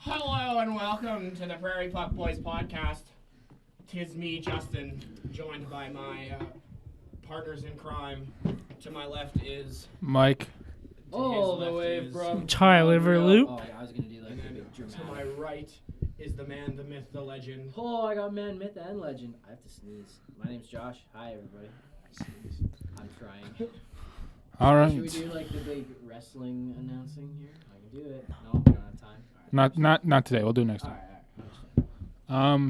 Hello and welcome to the Prairie Puck Boys podcast. 'Tis me, Justin, joined by my partners in crime. To my left is Mike. Oh, the wave, bro. Tyler Loop. Oh, I was gonna do like a big to dramatic. my right is the man, the myth, the legend. Oh, I got man, myth, and legend. I have to sneeze. My name's Josh. Hi, everybody. I'm trying. All right. Should we do like the big wrestling announcing here? I can do it. No, we don't have time. All right. Not today. We'll do it next All time.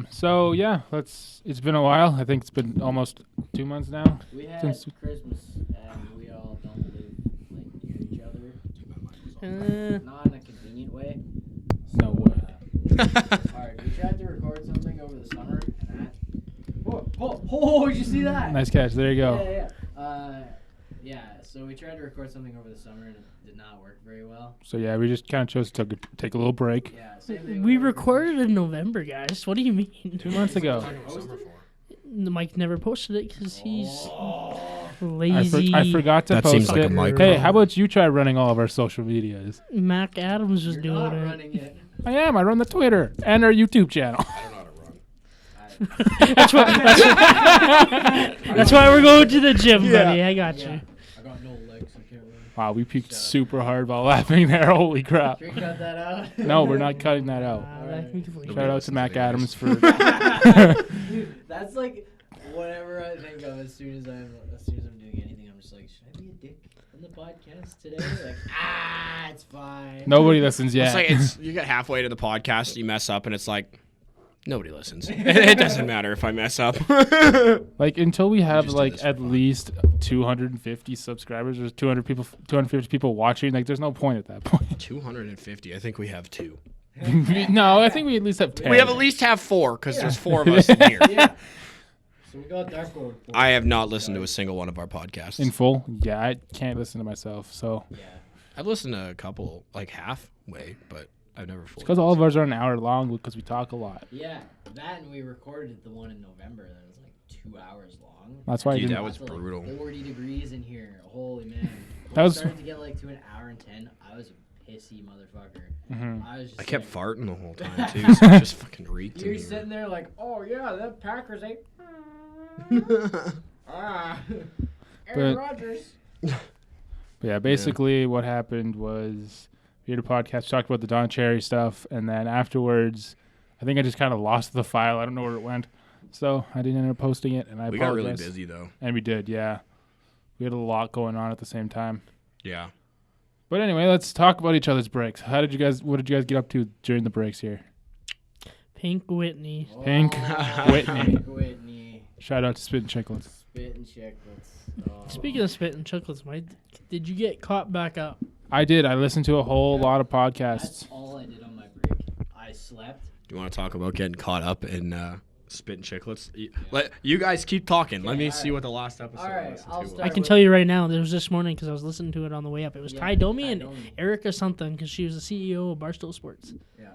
right. So yeah, it's been a while. I think it's been almost 2 months now. We had Since- Christmas, and we all don't live like near each other. Uh, Not in a convenient way. No way. Alright, we tried to record something over the summer, and that. Oh, did you see that? Nice catch. There you go. Yeah. So we tried to record something over the summer, and it did not work very well. So yeah, we just kind of chose to take a little break. Yeah. Same thing we with- recorded in November, guys. What do you mean? 2 months ago. Mike never posted it because he's I lazy. forgot to That post seems like it. a Mike Hey, problem. how about you try running all of our social medias? Mac Adams was You're doing not it. running it. I am. I run the Twitter and our YouTube channel. I don't know how to run. That's why we're going to the gym, buddy. I got Yeah. you. I got no legs. I can't run. Wow, we peaked super hard while laughing there. Holy crap. Should we cut that out? No, we're not cutting that out. We can leave Shout it. out to Mac Adams for. Dude, that's like whatever I think of as soon as I'm doing anything. I'm just like, should I be a dick on the podcast today? Like, it's fine. Nobody listens yet. It's like you get halfway to the podcast, you mess up, and it's like nobody listens. It doesn't matter if I mess up. Like until we have just did like this for at fun. least 250 subscribers or 250 people watching, like there's no point at that point. 250. I think we have 2. No, I think we at least have 10. We have at least 4 because there's 4 of us in here. Yeah. So we got that going. For I us. have not listened to a single one of our podcasts. in full. Yeah, I can't listen to myself, so Yeah. I've listened to a couple, like halfway, but I've never fully. because all of ours are an hour long because we talk a lot. Yeah, that and we recorded the one in November that was like 2 hours long. That's why I Dude, didn't. that was Got to, like, brutal. 40 degrees in here. Holy man. That When it was- started to get like to an hour and 10. I was a pissy motherfucker. Mhm. I was just I kept like, farting the whole time too, so it just fucking reeked. You're in here. sitting there like, oh yeah, the Packers ain't. Aaron But- Rodgers. But yeah, basically what happened was we had a podcast, talked about the Don Cherry stuff, and then afterwards, I think I just kind of lost the file. I don't know where it went, so I didn't end up posting it, and I We got really apologize. busy though. And we did, yeah. We had a lot going on at the same time. Yeah. But anyway, let's talk about each other's breaks. What did you guys get up to during the breaks here? Pink Whitney. Pink Whitney. Pink Whitney. Shout out to Spit and Chicklets. Spit and chicklets. Oh. Speaking of spit and chocolates, Mike, did you get caught back up? I did. I listened to a whole lot of podcasts. That's all I did on my break. I slept. Do you want to talk about getting caught up in spit and chicklets? Let you guys keep talking. Let Okay, me all see right. what the last episode All right, was. I'll too. start. I can tell you right now, there was this morning because I was listening to it on the way up. It was Yeah, Ty Domi and Ty Domi. Erica something because she was the CEO of Barstool Sports. Yeah.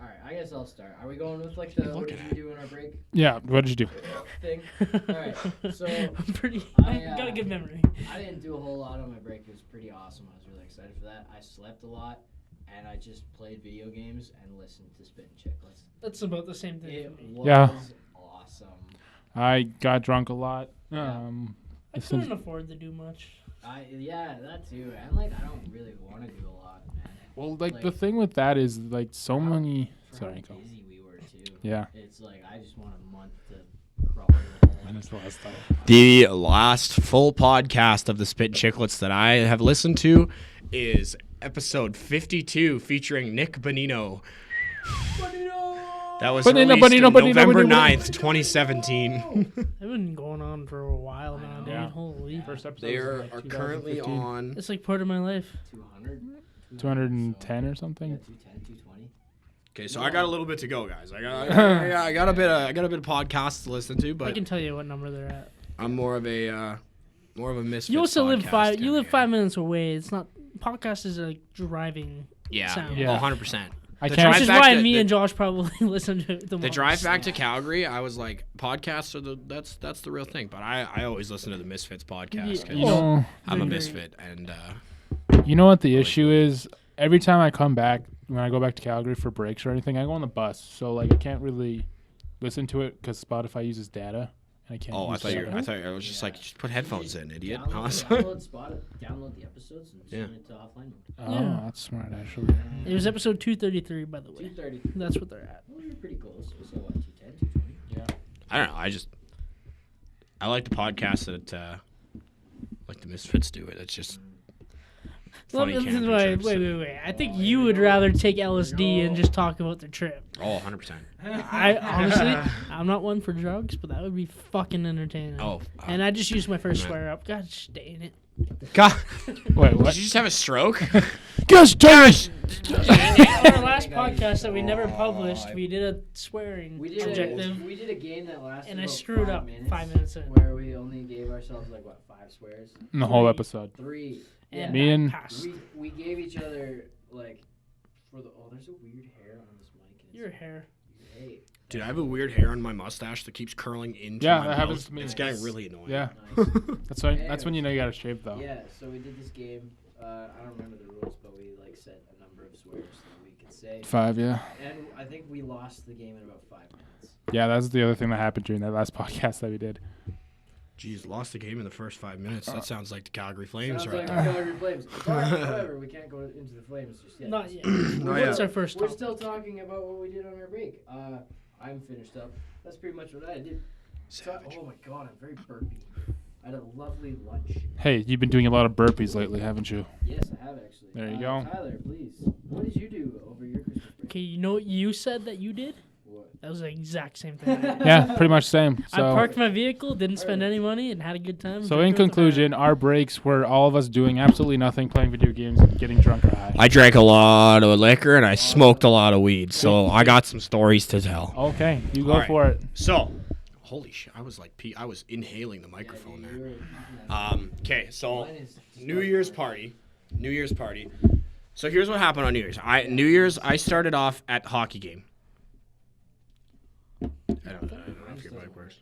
All right, I guess I'll start. Are we going with like the what looking did at? you do on our break Yeah, what did you do? thing? All right. So I'm pretty. I, I got a good memory. I didn't do a whole lot on my break. It was pretty awesome. I was really excited for that. I slept a lot, and I just played video games and listened to Spit and Chicklets. That's about the same thing. It for me. was Yeah. awesome. I got drunk a lot. Yeah. I couldn't afford to do much. Yeah, that too. And like I don't really want to do a lot, man. Well, like Like- the thing with that is like so many. For Sorry, how go. busy we were too. Yeah. It's like I just want a month to crawl in the hole. When is the last time? The last full podcast of the Spit and Chicklets that I have listened to is episode 52 featuring Nick Bonino. That was Bonino, released Bonino, on Bonino, November Bonino. 9th, 2017. I've been going on for a while now, dude. Yeah. Holy. First episode They was are, in, like, currently 2015. on. It's like part of my life. 200. 210 or Yeah, something. 210, 220. Okay, so I got a little bit to go, guys. I got a bit of podcasts to listen to, I but can tell you what number they're at. I'm more of a misfit. You also live podcast you live kinda 5 guy. minutes away. It's not podcast is like driving. Yeah, sound. Yeah. 100%. I The can't. Which drive is back why to- me the- and Josh probably listen to it the The most. drive back to Calgary, I was like, podcasts are that's the real thing. But I always listen to the Misfits podcast because You know, I'm a Agree. misfit, and you know what the issue is? Every time I come back when I go back to Calgary for breaks or anything, I go on the bus. So like I can't really listen to it because Spotify uses data, and I can't. Oh, I use thought you. data. I thought I was just like, just put headphones in, idiot. Download the episodes and Yeah. send it to offline mode. Oh, Yeah. that's smart actually. It was episode 233, by the way. 230. That's what they're at. Well, you're pretty close. So what? 210, 220. Yeah. I don't know. I like the podcast that like the Misfits do it. It's just funny camping trips. Wait. I think you would rather take LSD and just talk about the trip. Oh, 100%. I honestly, I'm not one for drugs, but that would be fucking entertaining. Oh. And I just used my first swear up. God dang it. God. Wait, Did what? you just have a stroke? Gosh, Josh! On our last podcast that we never published, we did a swearing We did objective, we did a game that lasted and I about screwed 5 up minutes, 5 minutes in. where we only gave ourselves like what 5 swears. In the whole 3. episode. 3. And Me that and- passed. We gave each other like for the there's a weird hair on this mic. and Your it's- hair. Hey, Dude, I have a weird hair on my mustache that keeps curling into Yeah, my that mouth. happens to me. It's getting really annoying. Yeah, nice. that's when you know you gotta shave though. Yeah, so we did this game. I don't remember the rules, but we like set a number of swears that we could say, 5, yeah. and I think we lost the game in about 5 minutes. Yeah, that's the other thing that happened during that last podcast that we did. Jeez, lost the game in the first 5 minutes. That sounds like the Calgary Flames Sounds right like there. the Calgary Flames. However, we can't go into the Flames just yet. Not yet. Oh, What's yeah. our first We're topic? still talking about what we did on our break. I'm finished up. That's pretty much what I did. Savage. Oh my god, I'm very burpy. I had a lovely lunch. Hey, you've been doing a lot of burpees lately, haven't you? Yes, I have actually. There you go. Tyler, please. What did you do over your Christmas break? Okay, you know what you said that you did? What? That was the exact same thing. I did. Yeah, pretty much same. I So, parked my vehicle, didn't spend any money, and had a good time. so in drinking with the conclusion, our breaks were all of us doing absolutely nothing, playing video games, and getting drunk or high. I drank a lot of liquor and I smoked a lot of weed, so I got some stories to tell. Okay, you go All right. for it. So, holy shit, I was like, I was inhaling the microphone there. Okay, so New Year's party. So here's what happened on New Year's. I started off at the hockey game. I don't know if your mic works.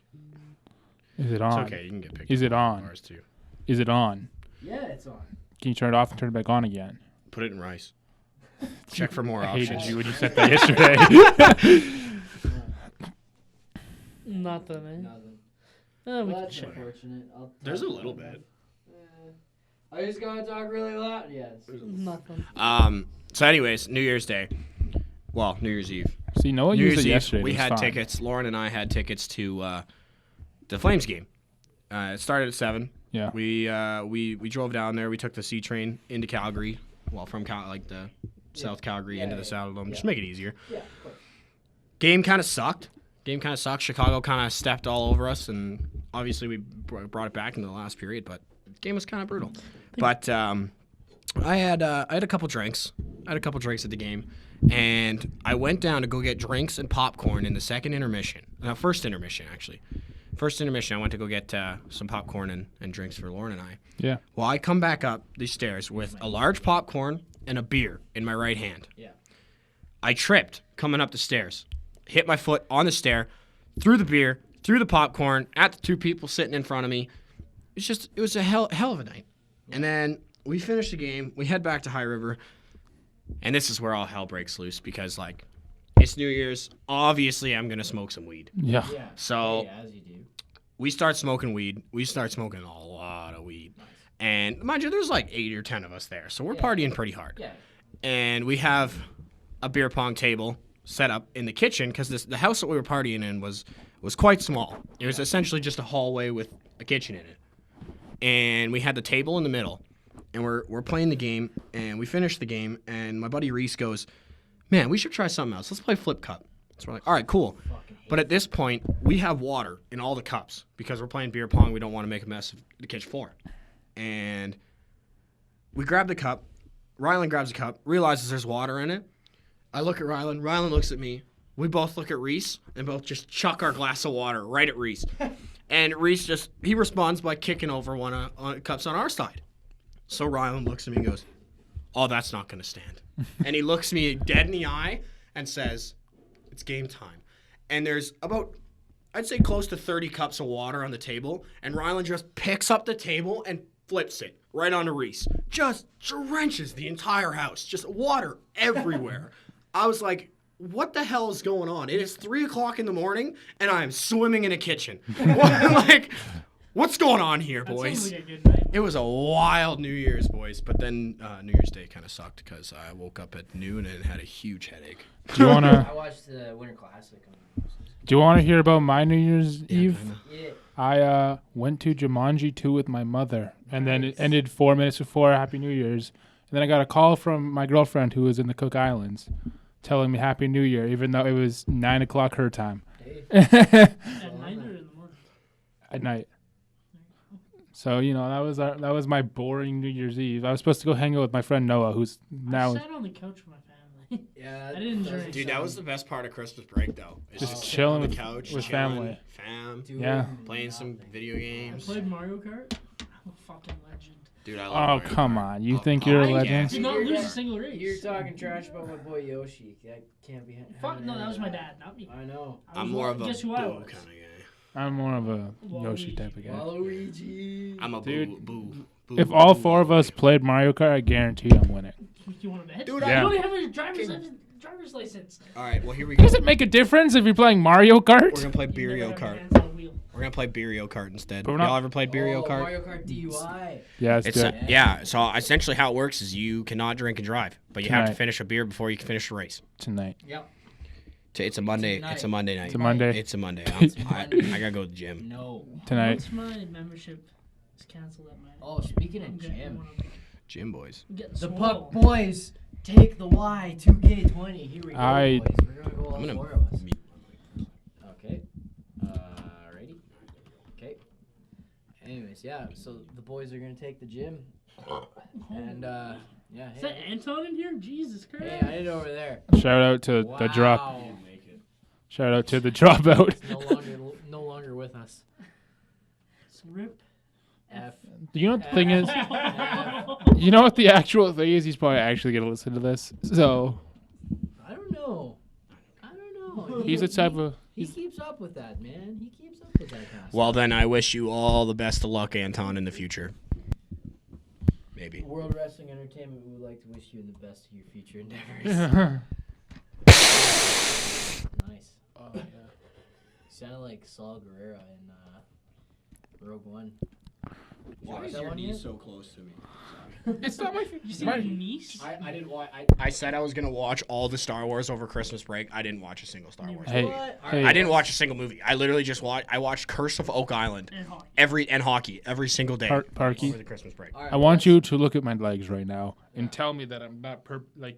Is it It's on? okay, you can get picked Is up it on? Ours too. Is it on? Yeah, it's on. Can you turn it off and turn it back on again? Put it in rice. Check for more I hated options. you when you said that yesterday. Nothing, eh? Nothing. Oh, we Well, can that's share. unfortunate. There's a little bit. I just gotta talk really loud. Yes. Nothing. So anyways, New Year's Day. Well, New Year's Eve. See, Noah New used Year's it Eve, yesterday. we it was had fine. tickets. Lauren and I had tickets to the Flames game. It started at 7. Yeah. We drove down there. We took the C train into Calgary. Well, from the South Calgary into the Saddledome. Just make it easier. Yeah. Of course. Game kind of sucked. Chicago kind of stepped all over us, and obviously we brought it back in the last period. But the game was kind of brutal. But I had a couple drinks. I had a couple drinks at the game, and I went down to go get drinks and popcorn in the first intermission actually. First intermission, I went to go get some popcorn and drinks for Lauren and I. Yeah. Well, I come back up these stairs with a large popcorn and a beer in my right hand. Yeah. I tripped coming up the stairs, hit my foot on the stair, threw the beer, threw the popcorn at the 2 people sitting in front of me. It was a hell of a night. And then we finished the game. We head back to High River, and this is where all hell breaks loose because it's New Year's. Obviously, I'm gonna smoke some weed. Yeah. Yeah. So Hey, as you do. we start smoking weed. We start smoking a lot of weed. And mind you, there's like 8 or 10 of us there. So we're partying pretty hard. Yeah. And we have a beer pong table set up in the kitchen because the house that we were partying in was quite small. It was essentially just a hallway with a kitchen in it. And we had the table in the middle. And we're playing the game. And we finished the game. And my buddy Reese goes, man, we should try something else. Let's play Flip Cup. So we're like, all right, cool. But at this point, we have water in all the cups because we're playing beer pong. We don't want to make a mess of the kitchen floor. And we grab the cup. Rylan grabs the cup, realizes there's water in it. I look at Rylan. Rylan looks at me. We both look at Reese and both just chuck our glass of water right at Reese. And Reese he responds by kicking over one of cups on our side. So Rylan looks at me and goes, oh, that's not going to stand. And he looks me dead in the eye and says, it's game time. And there's about, I'd say close to 30 cups of water on the table. And Rylan just picks up the table and flips it right onto Reese. Just drenches the entire house. Just water everywhere. I was like, what the hell is going on? It is 3 o'clock in the morning, and I am swimming in a kitchen. Like, what's going on here, That boys? sounds like a good night. It was a wild New Year's, boys. But then New Year's Day kind of sucked because I woke up at noon and had a huge headache. Do you wanna I watched the Winter Classic. hear about my New Year's Eve? Yeah. I went to Jumanji 2 with my mother, and then it ended 4 minutes before Happy New Year's. And then I got a call from my girlfriend who was in the Cook Islands, telling me Happy New Year, even though it was 9 o'clock her time. Hey. At night or in the morning? At night. So that was my boring New Year's Eve. I was supposed to go hang out with my friend Noah, who's now I sat on the couch with my family. Yeah. I didn't enjoy it. Dude, that was the best part of Christmas break, though. It's Just sitting chilling on the with- couch, with chilling, family. fam, Doing Yeah. playing some video I games. played Mario Kart. I'm a fucking legend. Dude, I love Oh, Mario come Kart. on. You Oh, think you're a I legend? guess. Did not You're lose a not- single race. You're talking trash about my boy Yoshi. That can't be. Fuck no, that was my dad, not me. I know. I I'm was more one- of a guess boo who I kind was? of guy. I'm more of a Waluigi. Yoshi type of guy. Waluigi. I'm a Dude, boo. If all four of us played Mario Kart, I guarantee I'm winning. You want to bet? Dude, you Yeah. don't even have a driver's license. All right, well, here we go. Does it make a difference if you're playing Mario Kart? We're going to play You never Beerio have your Kart. hands on the wheel. We're going to play Beerio Kart instead. But we're not- Y'all ever played Beerio Kart? Mario Kart DUI. Yeah, let's It's do it. yeah, so essentially how it works is you cannot drink and drive, but you have to Tonight. finish a beer before you can finish the race. Tonight. Yep. It's a Monday. Tonight. It's a Monday night. It's a Monday. It's a Monday. I gotta go to the gym. No. Tonight. Once my membership is canceled at my. Oh, speaking I'm of getting gym, one of them. Gym boys. I'm getting the swole. Puck Boys take the Y 2K20. Here we go, I- boys. We're gonna go all I'm gonna four of us. meet- Okay. Ready? Okay. Anyways, yeah. So the boys are gonna take the gym, and yeah. Is that Anton in here? Jesus Christ. Hey, I did over there. Shout out to the drop. Wow. Shout out to the dropout. He's no longer with us. It's rip. F. You know what the thing is? F. You know what the actual thing is? He's probably actually going to listen to this. So I don't know. he's the type of... He keeps up with that, man. He keeps up with that kind of Well, then I wish you all the best of luck, Anton, in the future. Maybe. stuff. World Wrestling Entertainment would like to wish you the best of your future endeavors. Nice. Oh, yeah. You sounded like Saul Guerrero in Rogue One. Why is your knee so close to me? It's not my... You see my your niece? I didn't watch. I said I was gonna watch all the Star Wars over Christmas break. I didn't watch a single Star Wars. Hey, What? hey. I didn't watch a single movie. I literally just watched. I watched Curse of Oak Island And hockey. and hockey every single day Parky. over the Christmas break. All right, I want let's- you to look at my legs right now and tell me that I'm not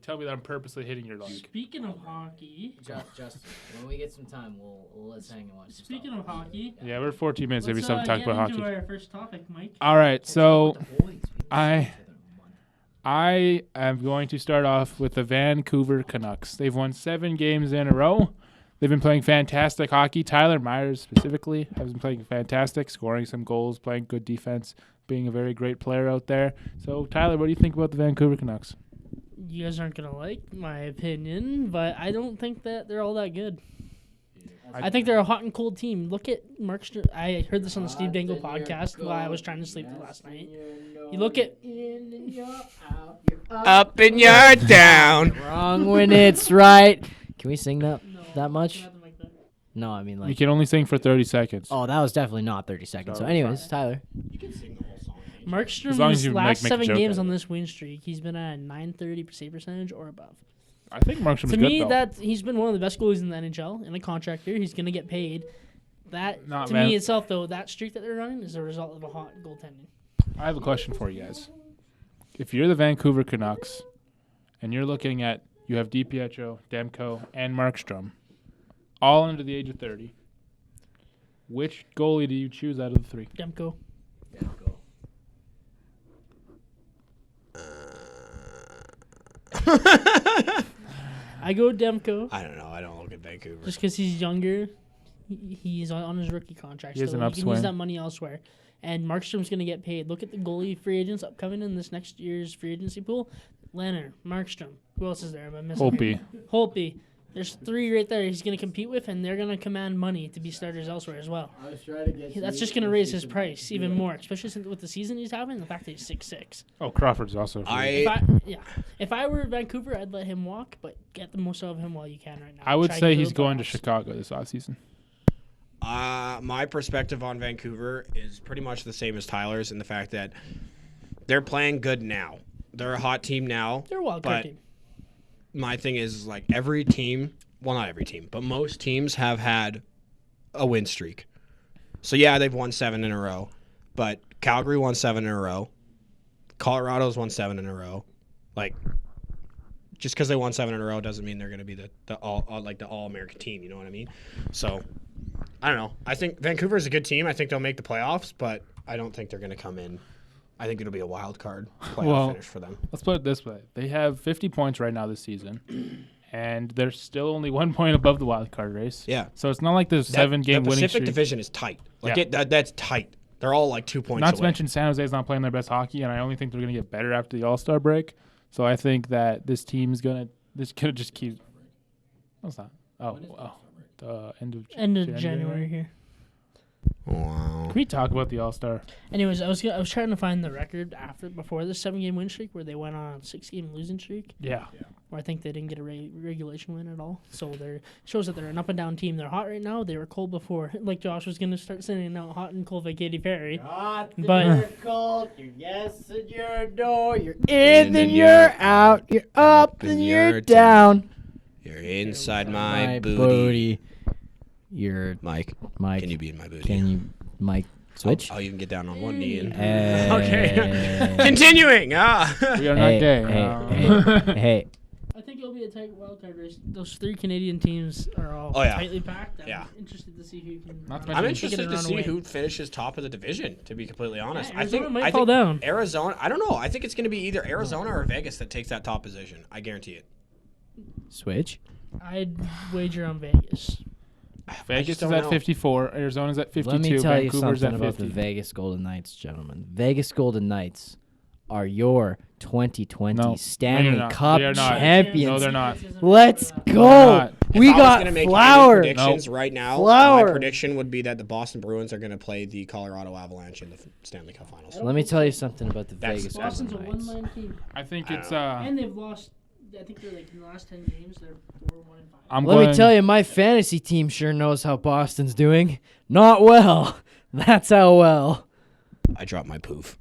tell me that I'm purposely hitting your leg. Speaking of hockey, Justin, when we get some time, we'll let's hang and watch. some speaking stuff. of hockey, Yeah, we're 14 minutes. Maybe let's something to talk get about into hockey. our first topic, Mike. All right, so With the boys, we haven't seen I- each other in a month. I am going to start off with the Vancouver Canucks. They've won 7 games in a row. They've been playing fantastic hockey. Tyler Myers specifically has been playing fantastic, scoring some goals, playing good defense, being a very great player out there. So, Tyler, what do you think about the Vancouver Canucks? You guys aren't gonna like my opinion, but I don't think that they're all that good. I think they're a hot and cold team. Look at Markstrom. I heard this on the Steve Dangle podcast while I was trying to sleep last night. You look at In and you're out, you're Up and you're down. Wrong when it's right. Can we sing that no, that much? nothing like that. No, I mean You like. can only sing for 30 seconds. Oh, that was definitely not 30 seconds. So, anyways, Tyler. You can sing the whole song. As long as Markstrom's you last make a 7 joke games out on of it. this win streak, he's been at a 930 save percentage or above. I think Markstrom's To good, me, though. that he's been one of the best goalies in the NHL in a contract year. He's gonna get paid. That Nah, to man. me itself, though, that streak that they're running is a result of a hot goaltending. I have a question for you guys. If you're the Vancouver Canucks and you're looking at, you have DiPietro, Demko, and Markstrom, all under the age of 30, which goalie do you choose out of the 3? Demko. I go Demko I don't know. I don't look at Vancouver. just because he's younger. He's on his rookie contract. He has so an he can use upswing. that money elsewhere. And Markstrom's going to get paid. Look at the goalie free agents upcoming in this next year's free agency pool. Leonard, Markstrom. Who else is there? Am I missing? Holtby. Holtby. There's 3 right there he's going to compete with, and they're going to command money to be starters elsewhere as well. I was trying to get That's just going to raise his price even more, especially with the season he's having and the fact that he's 6'6". Oh, Crawford's also free. If I were Vancouver, I'd let him walk, but get the most out of him while you can right now. I would Try say to he's the going to playoffs. Chicago this offseason. My perspective on Vancouver is pretty much the same as Tyler's in the fact that they're playing good now. They're a hot team now. They're a wild card but team. my thing is, like, every team, well, not every team, but most teams have had a win streak. So, yeah, they've won 7 in a row, but Calgary won 7 in a row. Colorado's won 7 in a row. Like, just because they won 7 in a row doesn't mean they're going to be the all-American team, you know what I mean? So, I don't know. I think Vancouver's a good team. I think they'll make the playoffs, but I don't think they're going to come in. I think it'll be a wild card playoff finish for them. Let's put it this way. They have 50 points right now this season, and they're still only 1 point above the wild card race. Yeah. So it's not like there's 7-game the winning Pacific streak. Division is tight. Like Yeah. that's tight. They're all like 2 points Not away. to mention San Jose's not playing their best hockey, and I only think they're going to get better after the All-Star break. So I think that this team's going to just keep. No, it's not. The end of January here. Wow. Can we talk about the All-Star? Anyways, I was trying to find the record before this 7-game win streak where they went on a 6-game losing streak. Yeah. Where I think they didn't get a regulation win at all. So it shows that they're an up and down team. They're hot right now. They were cold before. Like Josh was going to start sending out hot and cold by Katy Perry. Hot, But- you're cold, you're yes and you're no, you're in, then you're out, you're up, then you're down. You're inside my booty. booty. You're Mike, Mike. can you be in my booty? Can you, Mike, switch? I'll even get down on one knee. And Okay. Continuing. We are not gay. Hey. I think it'll be a tight wild card race. Those 3 Canadian teams are all Oh, yeah. tightly packed. I'm Yeah. interested to see who can. Not to I'm mention- interested to see away. who finishes top of the division. To be completely honest, Arizona I might fall down. Arizona. I don't know. I think it's going to be either Arizona or Vegas that takes that top position. I guarantee it. Switch. I'd wager on Vegas. Vegas is don't at know. 54. Arizona's at 52. Let me tell you Vancouver's something at about 50. the Vegas Golden Knights, gentlemen. Vegas Golden Knights are your 2020 No, Stanley they're not. Cup They are not. champions. No, they're not. Let's They're go. not. We If I was got gonna make Flower. any predictions right now. Flower. My prediction would be that the Boston Bruins are going to play the Colorado Avalanche in the Stanley Cup Finals. Let me tell you something about the That's- Vegas Boston's a Golden Knights. one-line team, I think I it's. don't and they've lost. I think they're like in the last 10 games, they're 4-1-5. Let me tell you, my fantasy team sure knows how Boston's doing. Not well. That's how well. I dropped my poof.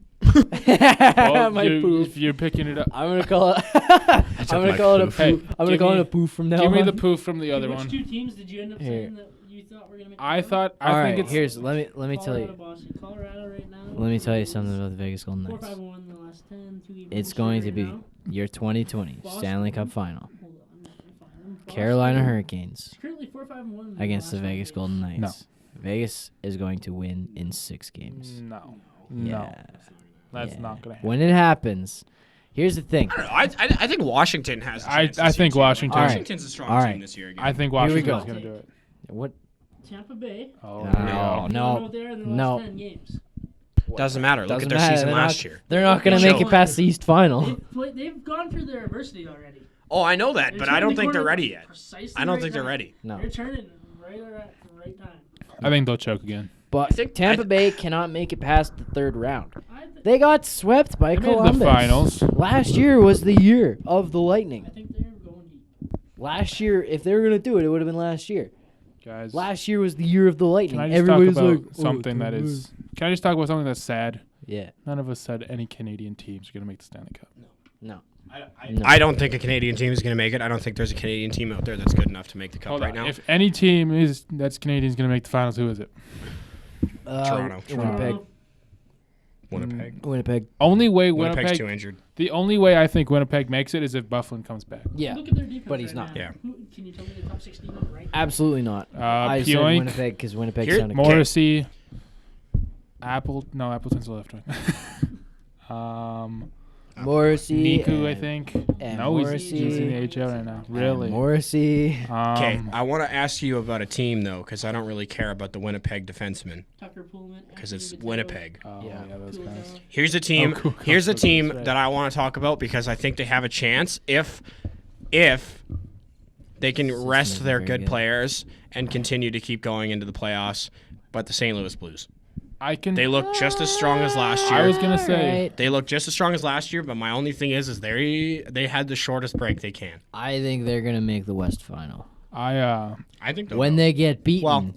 Well, my if poof. you're picking it up. I'm gonna call it. I'm gonna my call it a poof. poof. I'm gonna give call me- it a poof from now Give me on. the poof from the other Which one. 2 teams did you end up Here. saying that you thought were gonna make? I the thought. All I right, think it's. here's let me tell Colorado, you. Boston, Colorado right now. Let me tell you something about the Vegas Golden Knights. 4-5-1 in the last 10. 2 games. It's going to be your 2020 Boston. Stanley Cup Final. Hold on, I'm not gonna find them. Carolina Boston. Hurricanes It's currently 4-5-1 against the last 10 Vegas games. Golden Knights. No. Vegas is going to win in 6 games. No. Yeah. No. That's Yeah. not gonna happen. When it happens, here's the thing. I don't know. I think Washington has. A I- chance I this think year, too. Washington- All right. Washington's a strong All right. team this year. Again. I think Here we Washington's go. gonna do it. What? Tampa Bay. Oh, No, there we no. go. They were out there in the last no. 10 games. Doesn't matter. Look Doesn't at their matter. season They're last not- year. They're not going to They make it showed. past the East Final. They've gone through their adversity already. Oh, I know that, They're but I turning don't the think they're corner ready yet. precisely I don't right think they're time. ready. No. They're turning right at the right time. I think they'll choke again. But think- Tampa I- Bay cannot make it past the 3rd round. I, th- They got swept by They made Columbus. the finals. Last year was the year of the I Lightning. think they're going deep. Last year, if they were going to do it, it would have been last year. Guys, Last year was the year of the Lightning. can I just Everybody's talk about like, oh, something that Tampa is? Can I just talk about something that's sad? Bay. Yeah. None of us said any Canadian teams are gonna make the Stanley Cup. No. No. I don't think a Canadian team is going to make it. I don't think there's a Canadian team out there that's good enough to make the cup Hold right on. now. If any team that's Canadian is gonna make the finals, who is it? Toronto. Winnipeg. Winnipeg. Winnipeg. Only way Winnipeg's too Winnipeg. injured. The only way I think Winnipeg makes it is if Bufflin comes back. Yeah. Look at their defense but he's right not. now. Yeah. Can you tell me the top 16 right? Absolutely not. I said Pioink, Winnipeg because Winnipeg Here- sounded good. Morrissey, Appleton's the left wing. Morrissey. Niku, I and- think. and No, he's Morrissey. in the AHL right now. Really? Morrissey. Okay, I want to ask you about a team though, because I don't really care about the Winnipeg defensemen, Tucker Pullman. because it's Anthony Winnipeg. Oh, Yeah. yeah, those guys. Here's a team. cool. Here's a That's team right. that I want to talk about because I think they have a chance if They can System rest isn't their very good good. players and continue to keep going into the playoffs. But the St. Louis Blues, they look just as strong as last year. I was gonna say Alright. They look just as strong as last year, but my only thing is they had the shortest break they can. I think they're gonna make the West Final I I think when they get beaten Well,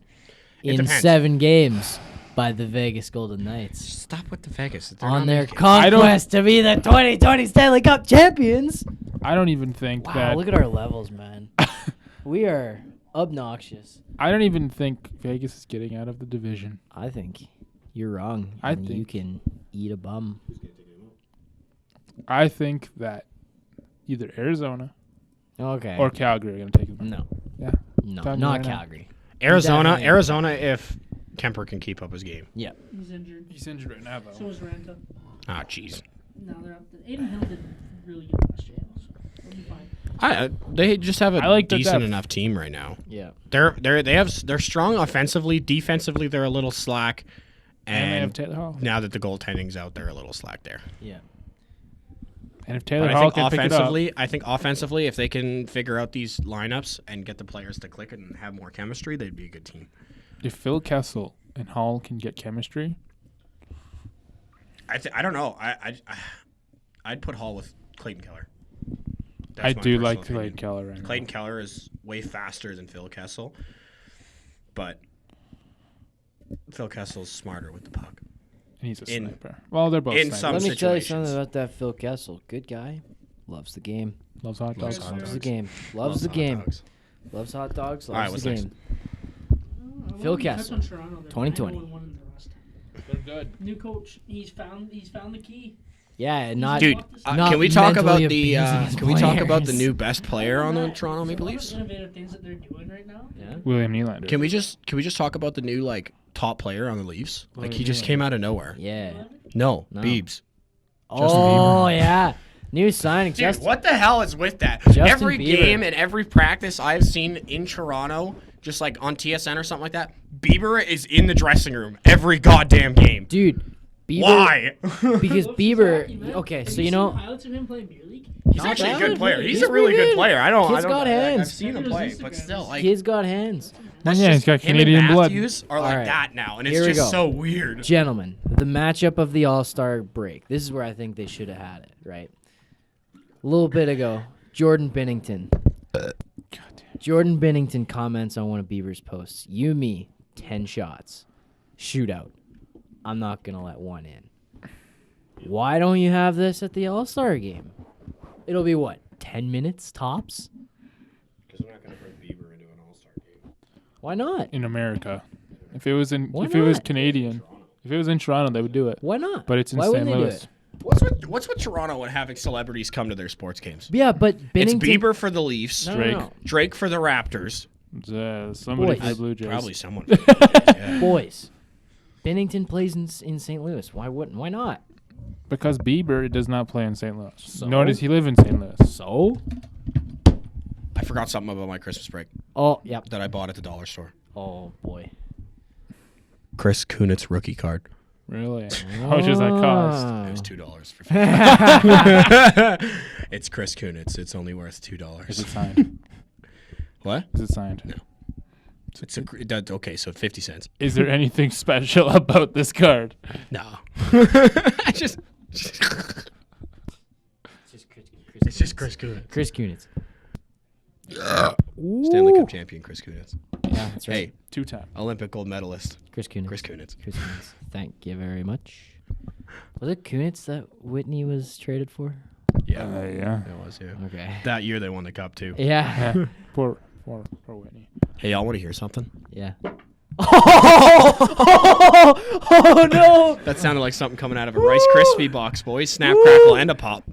it in depends. 7 games by the Vegas Golden Knights Stop with the Vegas. They're on not their making- conquest to be the 2020 Stanley Cup champions. I don't even think Wow, that look at our levels, man. We are obnoxious. I don't even think Vegas is getting out of the division. I think you're wrong. I and you think- can eat a bum. I think that either Arizona Okay. or Calgary are going to take them. no. Yeah. No, Telling you not right now. Calgary. Arizona, Definitely. if Kemper can keep up his game. Yeah. He's injured. He's injured right now, So is Ranta. Ah, jeez. Now they're up to Aiden Hill did really good last year, so they'll be fine. They just have a I like the decent depth. enough team right now. Yeah. They're strong offensively. Defensively, they're a little slack. And they have And Taylor Hall. now that the goaltending's out, they're a little slack there. Yeah. And if Taylor But I Hall think can pick it up, offensively, if they can figure out these lineups and get the players to click and have more chemistry, they'd be a good team. if Phil Kessel and Hall can get chemistry, I don't know. I'd put Hall with Clayton Keller. That's I my do personal like opinion. Clayton Keller right now. Clayton Keller is way faster than Phil Kessel, but Phil Kessel's smarter with the puck. And he's a in- sniper. Well, they're both in snipers. some Let me tell you situations. something about that Phil Kessel. Good guy. Loves the game. Loves hot Loves dogs. hot Loves dogs. the game. Loves Loves the hot game. dogs. Loves hot dogs. All right, Loves what's the next? game. I Phil wanted to touch Kessel, on Toronto there, but I know 2020. we won in the West. They're good. New coach, he's found the key. Yeah, not Dude, Not can we talk about mentally the abusing his can we talk about the players. new best player on the There's Toronto Maple a lot of Leafs? innovative things that they're doing right now. Yeah. William Nylander. Can we just talk about the new like top player on the Leafs? Like he William just Nylander. came out of nowhere. Yeah. No, No. Biebs. Oh yeah. New signing. Dude, what the hell is with that? Justin Every Bieber. game and every practice I've seen in Toronto, just like on TSN or something like that, Bieber is in the dressing room every goddamn game. Dude, Bieber. Why? Because Looks Bieber. wacky, man. Okay, Have so you you seen know. highlights of him playing beer league? He's Not actually a bad. good player. He's He's a really pretty good good. player. I don't Kid's got like, hands. I've seen him Check out play, his but Instagram. still, like, Kid's got hands. that's Yeah, he's just got him and Canadian blood. Matthews are like Alright. that now, and it's Here we just go. so weird. Gentlemen, the matchup of the All-Star break. This is where I think they should have had it, right? A little bit ago, Jordan Binnington. Jordan Binnington comments on one of Bieber's posts. You, me, 10 shots. Shootout. I'm not going to let one in. Why don't you have this at the All-Star game? It'll be what, 10 minutes tops? Because we're not going to bring Bieber into an All-Star game. Why not? in America. If it was Why if it was not? Canadian, if it was in Toronto, they would do it. Why not? But it's in Why St. wouldn't they do Louis. it? What's with Toronto and having celebrities come to their sports games? Yeah, but It's Binnington... Bieber for the Leafs, No, Drake. no, no. Drake for the Raptors, Somebody Boys. for the Blue Jays. probably someone. For the Jays, yeah. Boys. Binnington plays in St. Louis. Why not? Because Bieber does not play in St. Louis. So? Nor does he live in St. Louis. So? I forgot something about my Christmas break Oh, yep. that I bought at the dollar store. Oh, boy. Chris Kunitz rookie card. Really? How much does that cost? Ah. It was $2 for 50. It's Chris Kunitz. It's only worth Is it $2. signed? What? Is it signed? No. Okay, so 50 cents. Is there anything special about this card? No. I just it's just Chris Kunitz. Chris Kunitz. Stanley Cup champion Chris Kunitz. Yeah, that's right. Hey, 2-time. Olympic gold medalist Chris Kunitz. Chris Kunitz. Chris Kunitz. Thank you very much. Was it Kunitz that Whitney was traded for? Yeah. Yeah. It was, yeah. Okay. That year they won the cup too. Yeah. Yeah. Poor Whitney. Hey, y'all want to hear something? Yeah. Oh, no! That sounded like something coming out of a Rice Krispie box, boys. Snap, crackle, and a pop.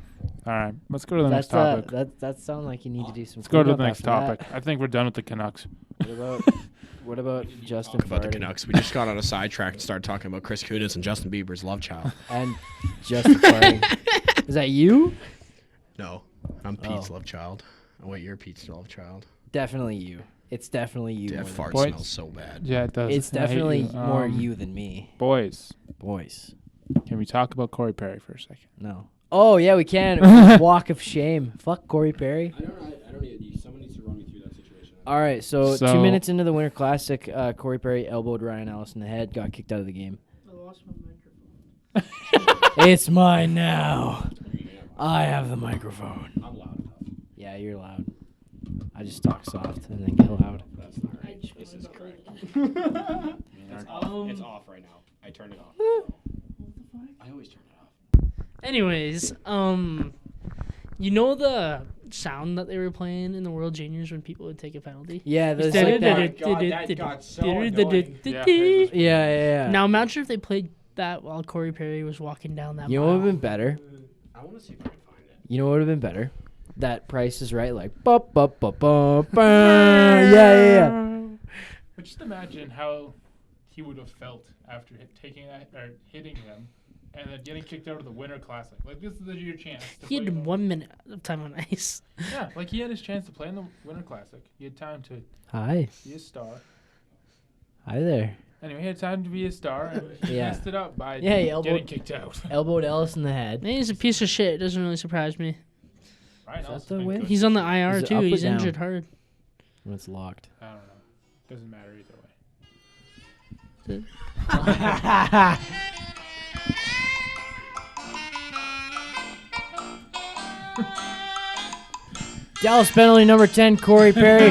All right. Let's go to the next That's topic. that sounds like you need to do some. Let's go to the cleanup next after topic. I think we're done with the Canucks. that. What about Justin Talk about the farting? Canucks. We just got on a sidetrack and started talking about Chris Kunitz and Justin Bieber's love child. And Justin farting. Is that you? No, I'm Pete's Oh. love child. Oh wait, you're Pete's love child. Definitely you. It's definitely you. That more than fart Boys. smells so bad. Yeah, it does. It's I hate definitely you. more you than me. Boys, Boys. can we talk about Corey Perry for a second? No. Oh, yeah, we can. Walk of shame. Fuck Corey Perry. I don't need. Someone needs to run me through that situation. All right, so 2 So- minutes into the Winter Classic, Corey Perry elbowed Ryan Ellis in the head, got kicked out of the game. I lost my microphone. It's mine now. I have the microphone. I'm loud enough. Yeah, you're loud. I just talk soft and then get loud. That's not I right. just This is got correct. rid It's off. It's off right now. I turned it off. I always turn it off. Anyways, you know the sound that they were playing in the World Juniors when people would take a penalty? Yeah, there's Oh like my that. God, that got so annoying. Yeah. Now imagine if they played that while Corey Perry was walking down that You know what would mile. have been better? I want to see if I can find it. You know what would have been better? That Price is Right, like, bup, bup, bup, bup, yeah. But just imagine how he would have felt after taking that or hitting them, and then getting kicked out of the Winter Classic. Like this is your chance. He play in had the- 1 minute of time on ice. Yeah, like he had his chance to play in the Winter Classic. He had time to Hi. be a star. Hi there. Anyway, he had time to be a star, and he Yeah. messed it up by Yeah, he elbowed- getting kicked out. Elbowed Ellis in the head. Man, he's a piece of shit. It doesn't really surprise me. Ryan Is Ellis that has the been win? good. He's on the IR Is it too. up or He's down? injured hard. When it's locked. I don't know. Doesn't matter either way. Dallas penalty number 10, Corey Perry.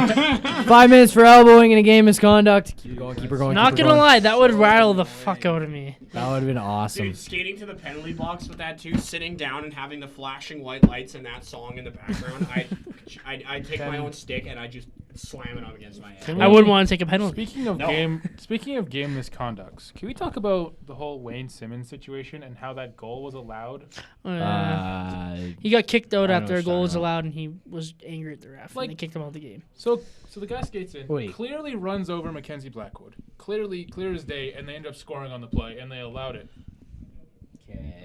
5 minutes for elbowing in a game misconduct. Keep going, keep her going. Not keep her gonna going. lie, that would rattle the fuck out of me. That would have been awesome. Dude, skating to the penalty box with that too, sitting down and having the flashing white lights and that song in the background. I'd take my own stick and I just slam it up against my head. Can I we- wouldn't want to take a penalty. Speaking of No. game misconducts, can we talk about the whole Wayne Simmons situation and how that goal was allowed? He got kicked out I after know a goal what was you're allowed, and he was angry at the ref. Like- and they kicked him out of the game. So the guy skates in, Wait. clearly runs over Mackenzie Blackwood, clear as day, and they end up scoring on the play, and they allowed it.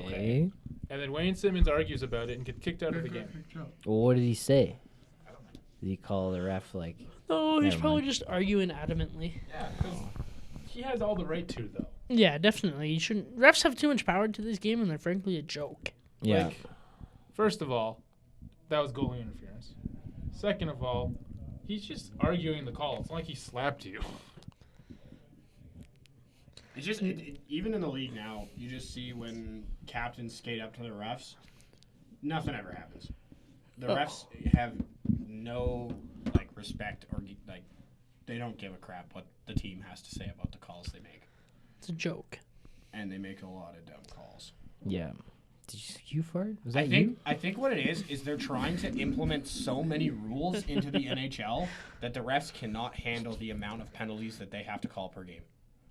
Okay. And then Wayne Simmons argues about it and gets kicked out of the game. Well, what did he say? Did he call the ref like? Oh, he's Never probably mind. just arguing adamantly. Yeah, because he has all the right to, though. Yeah, definitely. You shouldn't. Refs have too much power to this game, and they're frankly a joke. Yeah. Like, first of all, that was goalie interference. Second of all, he's just arguing the call. It's not like he slapped you. It's just even in the league now, you just see when captains skate up to the refs, nothing ever happens. The refs have no respect or they don't give a crap what the team has to say about the calls they make, It's a joke. and they make a lot of dumb calls. Yeah. Did you fart? Was I that think you? I think what it is they're trying to implement so many rules into the NHL that the refs cannot handle the amount of penalties that they have to call per game.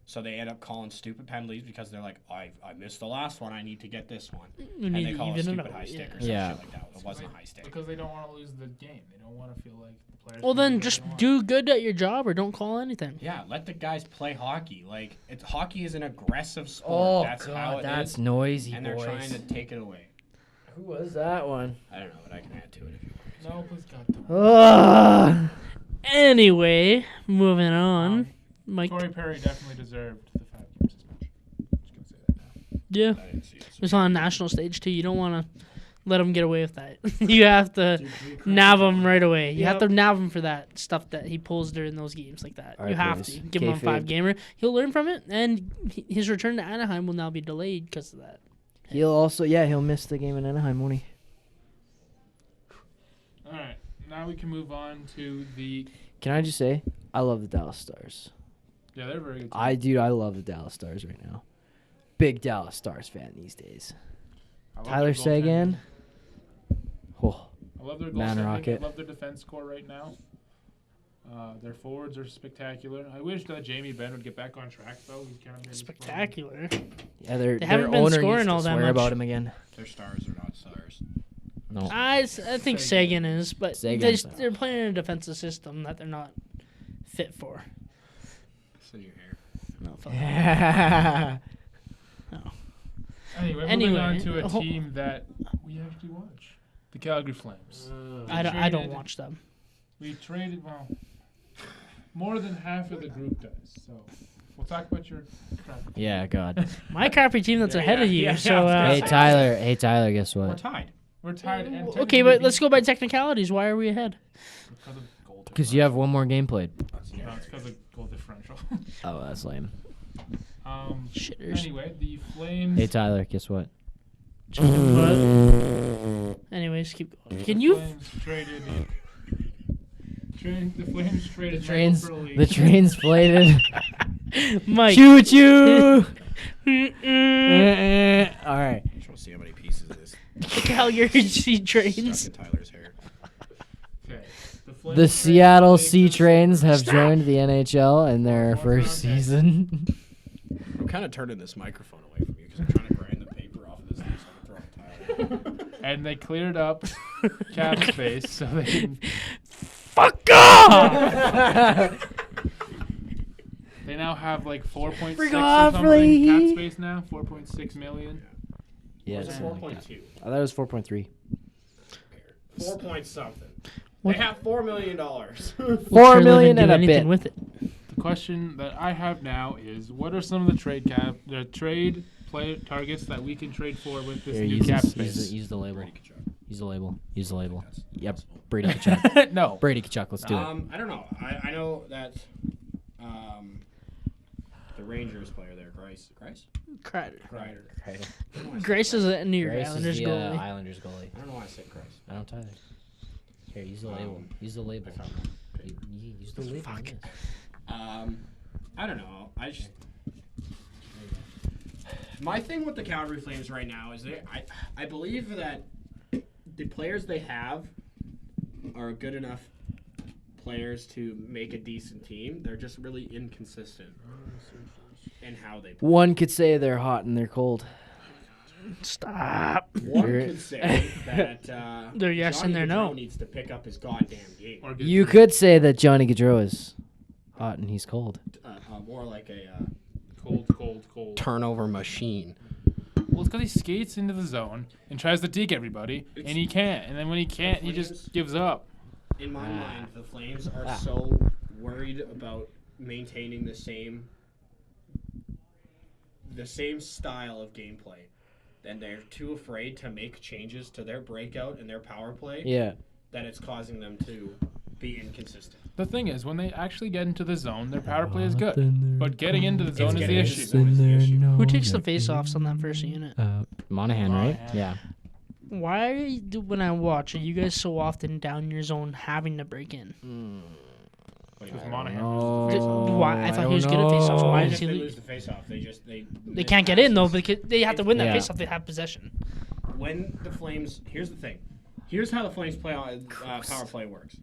So they end up calling stupid penalties because they're like, I missed the last one, I need to get this one. You And need they to call it a even it stupid out, high stick or yeah. some Yeah. shit like that. It wasn't a high stick. Because they don't want to lose the game. They don't want to feel like the players. Well, can then what just they want. do good at your job or don't call anything. Yeah, let the guys play hockey. Like hockey is an aggressive sport. Oh That's how God, it that's is. noisy, And they're boys. trying to take it away. Who was that one? I don't know, but I can add to it if you want. No, please God. Don't. Anyway, moving on. Mike, Corey Perry definitely deserved the 5-game suspension. Just gonna say that now. yeah, I didn't see it. it was on a national stage too. You don't want to let him get away with that. You have to nab him right away. You have to nab him for that stuff that he pulls during those games like that. All You right, have boys. to give him a Kayfabe. 5-gamer. He'll learn from it, and his return to Anaheim will now be delayed because of that. He'll miss the game in Anaheim, won't he? All right, now we can move on to the. Can I just say, I love the Dallas Stars. Yeah, they're very good. I love the Dallas Stars right now. Big Dallas Stars fan these days. I love Tyler their Seguin. goaltending. Oh, I love their Man goaltending. Rocket. I love their defense core right now. Their forwards are spectacular. I wish that Jamie Benn would get back on track, though. He's kind of made Spectacular. yeah, their haven't been owner scoring needs to all that swear much. about him again. Their stars are not stars. No. I think Sagan is, but Sagan's they're playing in a defensive system that they're not fit for. Sit in your hair. No, fuck. Anyway, moving on Anyway, to a team that we actually watch. The Calgary Flames. I don't traded- watch them. We traded, more than half of the group does. So we'll talk about your crap. Yeah, God. My crappy team that's ahead of you. yeah, so I was gonna Hey Tyler, guess We're what? tied. We're tied. And okay, but let's go by technicalities. Why are we ahead? Because of goaltending. Because you have one more game played. No, it's because of goal differential. Oh, that's lame. Shitters. Anyway, the Flames. Hey, Tyler, guess what? But anyways, keep going. Can you? Flames traded. The Flames traded. The train's Michael Burley. the train's bladed. Mike. Choo choo. Mm-mm. All right. I just want to see how many pieces of this The Calgary Sea stuck Trains. in Tyler's hair. Okay. The Flames traded Seattle Jake Sea Wilson Trains for- have Stop. joined the NHL in their Fourth first round pick. season. I'm kind of turning this microphone away from you because I'm trying to grind the paper off of this thing so I can throw it at Tyler. And they cleared up cap space so they can. Fuck off! They now have like 4.6 Frick or off, something Lee. cap space now. 4.6 million. Yeah, Was it something like that. 4.2? I thought it was 4.3. 4 point something. What? They have $4 million. 4 million and a anything bit. with it. The question that I have now is, what are some of the trade play targets that we can trade for with this Here, new use cap this- space? use the label. Brady Tkachuk. Use the label. Use the label. That's Yep. possible. Brady Kachuk. No. Brady Kachuk. Let's do it. I don't know. I know that the Rangers player there, Grice. Kreider. Kreider. Grace is a New York Grace is Islanders the goalie. Islanders goalie. I don't know why I said Grice. I don't either. Here, use the label. Use the label. Use the label. Fuck. yes. I don't know. My thing with the Calgary Flames right now is I believe that the players they have are good enough players to make a decent team. They're just really inconsistent in how they play. One could say they're hot and they're cold. Stop. One Sure. could say that They're yes Johnny and they're no. Gaudreau needs to pick up his goddamn game. Or get You some- could say that Johnny Gaudreau is hot and he's cold. More like a cold. Turnover machine. Well, it's because he skates into the zone and tries to deke everybody, and he can't. And then when he can't, he Flames- just gives up. in my mind, the Flames are Ah. so worried about maintaining the same style of gameplay, and they're too afraid to make changes to their breakout and their power play Yeah. that it's causing them to be inconsistent. The thing is, when they actually get into the zone, their power play is good. But getting into the zone is getting the into issue. the zone is the issue. Who takes the face-offs on that first unit? Monahan, right? Monahan. Yeah. Why do when I watch, are you guys so often down your zone having to break in? Because Monahan Oh, loses the face-off. Why? I thought he was good at face-offs. Why Even does if he they lose? lose the face-off, they They can't get in though because they have to win that Yeah. face-off. They have possession. When the Flames, here's the thing. Here's how the Flames play power play works.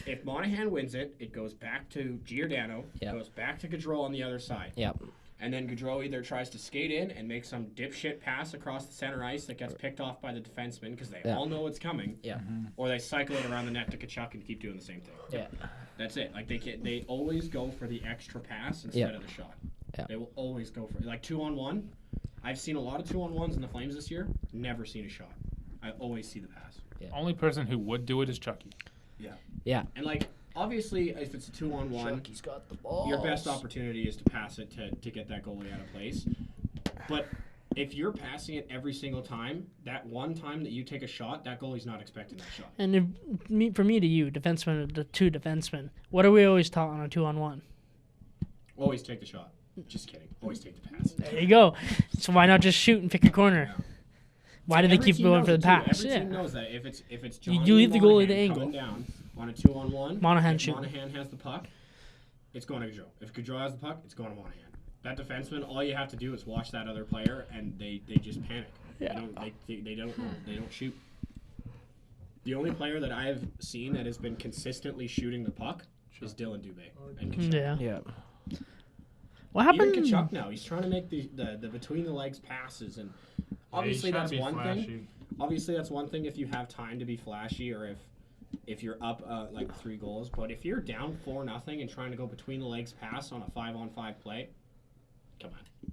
If Monahan wins it, it goes back to Giordano. Yep. It goes back to Gaudreau on the other side. Yep. And then Gaudreau either tries to skate in and make some dipshit pass across the center ice that gets picked off by the defenseman because they Yeah. all know it's coming. Yeah. Or they cycle it around the net to Tkachuk and keep doing the same thing. Yeah. That's it. Like they always go for the extra pass instead Yeah. of the shot. Yeah. They will always go for it. Like 2-on-1. I've seen a lot of 2-on-1s in the Flames this year. Never seen a shot. I always see the pass. Only person who would do it is Chucky. Yeah. And like obviously if it's a 2-on-1, Chucky's got the ball. your best opportunity is to pass it to get that goalie out of place. But if you're passing it every single time, that one time that you take a shot, that goalie's not expecting that shot. And for me to you, defenseman to two defensemen, what are we always taught on a 2-on-1? Always take the shot. Just kidding. Always take the pass. There you go. So why not just shoot and pick a corner? Why do they Every keep team going knows for the it, too. pass? Every team Yeah. knows that if it's You Johnny leave the goalie Monahan the angle. coming down on a 2-on-1, Monahan if shoot. Monahan has the puck, it's going to Gaudreau. If Gaudreau has the puck, it's going to Monahan. That defenseman, all you have to do is watch that other player, and they just panic. Yeah. They don't shoot. The only player that I've seen that has been consistently shooting the puck is Dylan Dubé and Tkachuk. Yeah. Yeah. What Even happened? Tkachuk now, he's trying to make the between the legs passes, and obviously Yeah, he's that's trying to one be thing. flashy. Obviously that's one thing if you have time to be flashy or if you're up like 3 goals. But if you're down 4-0 and trying to go between the legs pass on a 5-on-5 play, come on.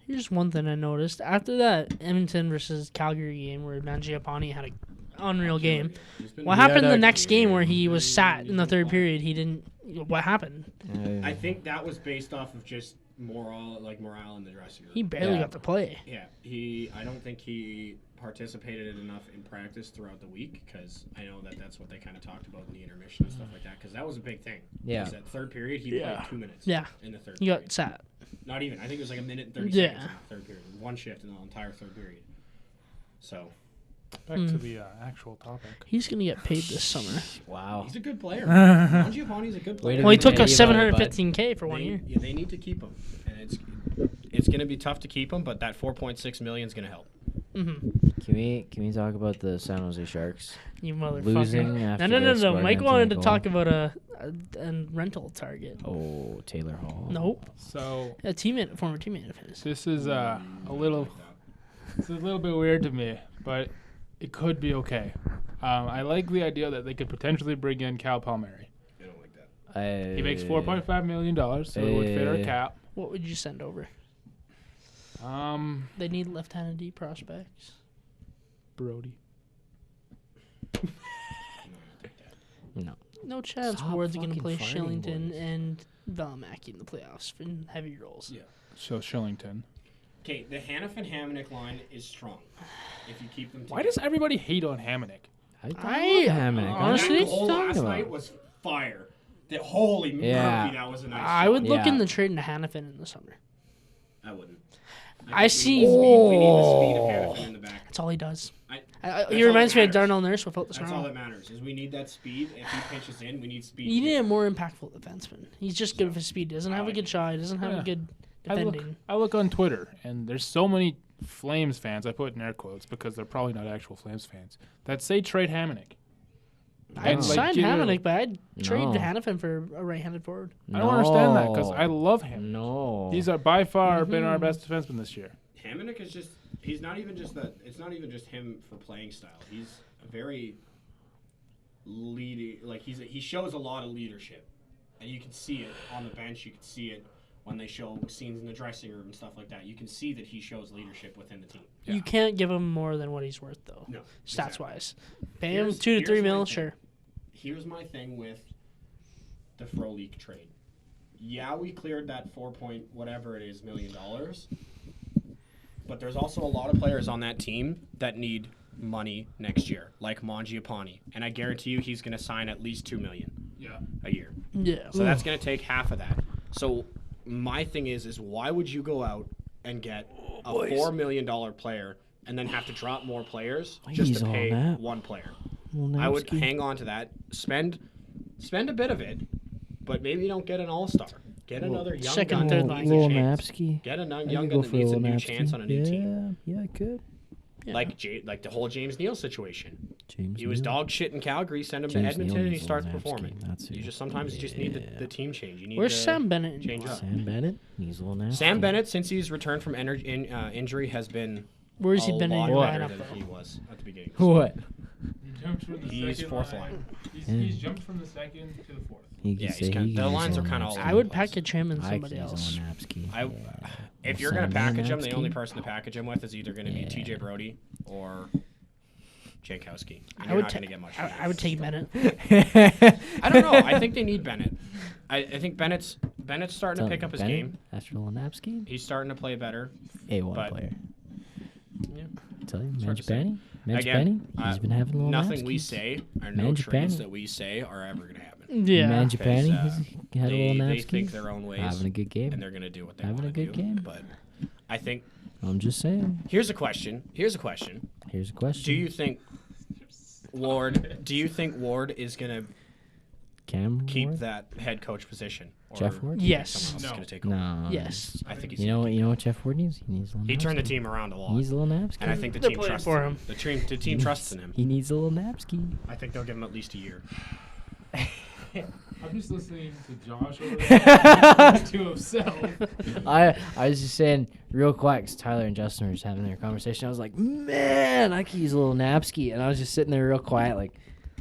Here's one thing I noticed. After that Edmonton versus Calgary game where Mangiapane had an unreal game, He's been- what Yeah, happened in the that- next game where he was sat in the third period? He didn't. What happened? I think that was based off of just morale in the dressing room. He barely Yeah. got to play. Yeah, I don't think he participated enough in practice throughout the week, because I know that's what they kind of talked about in the intermission and stuff like that, because that was a big thing. Yeah. Because that third period, he played 2 minutes. Yeah. In the third You period. got sat. Not even. I think it was like a minute and 30 Yeah. seconds in the third period. One shift in the entire third period. So Back to the actual topic. He's gonna get paid this summer. Wow. he's a good player. Mangiapane's a good player. to Well, he be took a negative about it, bud. $715K for 1 year. Yeah, they need to keep him, and it's going to be tough to keep him, but that $4.6 million is going to help. Mm-hmm. Can we talk about the San Jose Sharks? You motherfucker. Losing after No. they scored Mike an wanted to goal. talk about a rental target. Oh, Taylor Hall. Nope. So A former teammate of his. this is a little bit weird to me, but it could be okay. I like the idea that they could potentially bring in Cal Palmieri. I don't like that. He makes $4.5 million, so it would fit our cap. What would you send over? They need left-handed D prospects. Brody. No. No chance Stop Ward's going to fucking play farting, Shillington boys. and Valimaki in the playoffs in heavy roles. Yeah. So Shillington. Okay, the Hanifin-Hamonic line is strong if you keep them together. Why does everybody hate on Hamonic? I- honestly, that what goal are you last talking night about? was fire. Holy Yeah. Murphy, that was a nice I shot. would look Yeah. in the trade into Hannafin in the summer. I wouldn't. I think see- We need the speed of Hanifin in the back. That's all he does. That's He all reminds that me of matters. Darnell Nurse without the That's all snarl. that matters, is we need that speed. If he pinches in, we need speed. You need a more impactful defenseman. He's just good with his speed. Doesn't have a good shot. He doesn't have Yeah. a good I defending. look on Twitter, and there's so many Flames fans, I put in air quotes because they're probably not actual Flames fans, that say trade Hamonic. I'd And, sign genuinely- Hamonic, but I'd trade No. to Hannafin for a right-handed forward. I don't understand that because I love him. No. These are by far been Mm-hmm. our best defensemen this year. Hamonic is just. He's not even just that. It's not even just him for playing style. He's a very leading. Like he shows a lot of leadership, and you can see it on the bench. You can see it when they show scenes in the dressing room and stuff like that. You can see that he shows leadership within the team. Yeah. You can't give him more than what he's worth, though. No, Stats-wise. Pay him Here's- 2 to 3 here's my mil, thing. sure. Here's my thing with the Frolik trade. Yeah, we cleared that whatever it is $1 million, but there's also a lot of players on that team that need money next year, like Mangiapane, and I guarantee you he's going to sign at least $2 million a year. Yeah. So that's going to take half of that. So my thing is why would you go out and get a $4 million player and then have to drop more players just He's to on pay that. one player? I would hang on to that. Spend a bit of it, but maybe you don't get an all-star. Get another young second, gun third that line. needs a Little chance. Napsky. Get a I young could gun go that for needs a Little new Napsky. chance on a new team. Yeah, I could. Yeah. Like the whole James Neal situation. James He was Neal. dog shit in Calgary. Send him James to Edmonton, Neal and he needs starts Little Napsky. performing. That's You it. just sometimes you just need Yeah. the team change. You need Where's to Sam Bennett? change up. Sam Bennett. He's a little nasty. Sam Bennett, since he's returned from injury, has been Where's he a been in lot your better lineup, than though? he was at the beginning. What? He jumped from the He's second fourth line. line. He's jumped from the second to the fourth. He can Yeah, say he's kinda- he the can lines use are Little kinda all Napsky. over I would the place. package him and I somebody could use else. Little Napsky. If you're Sam going to package him, the Bennett. only person to package him with is either going to be Yeah. TJ Brody or Jankowski. And I you're would not going to get much. I would take Bennett. I don't know. I think they need Bennett. I think Bennett's starting to pick up his game. After Napsky, He's starting to play better. A1 but- player. Yeah. Tell you, hard to say. Benny. Benny. Again, He's been having a little nothing we Napskys. say or no Mangiapane. trades that we say are ever going to happen. Yeah. Mangiapane, Because, he's had a little They Napsky. think their own ways, Having a good game. and they're going to do what they Having want a to good do. game. But I think I'm just saying. here's a question. Here's a question. Do you think Ward? Do you think Ward is going to Cam keep Ward? that head coach position? Or Jeff Ward? do you think Yes. someone else is No. going to take over? No. Yes. I think he's. You know what Jeff Ward needs? He needs a little He turned the Napsky. team around a He lot, needs a little Napsky. and I think the They're team playing trusts for him. him. The team trusts in him. He needs a little Napsky. I think they'll give him at least a year. I'm just listening to Josh over there to himself. I was just saying real quick 'cause Tyler and Justin were just having their conversation. I was like, man, I could use a little Napsky, and I was just sitting there real quiet, like,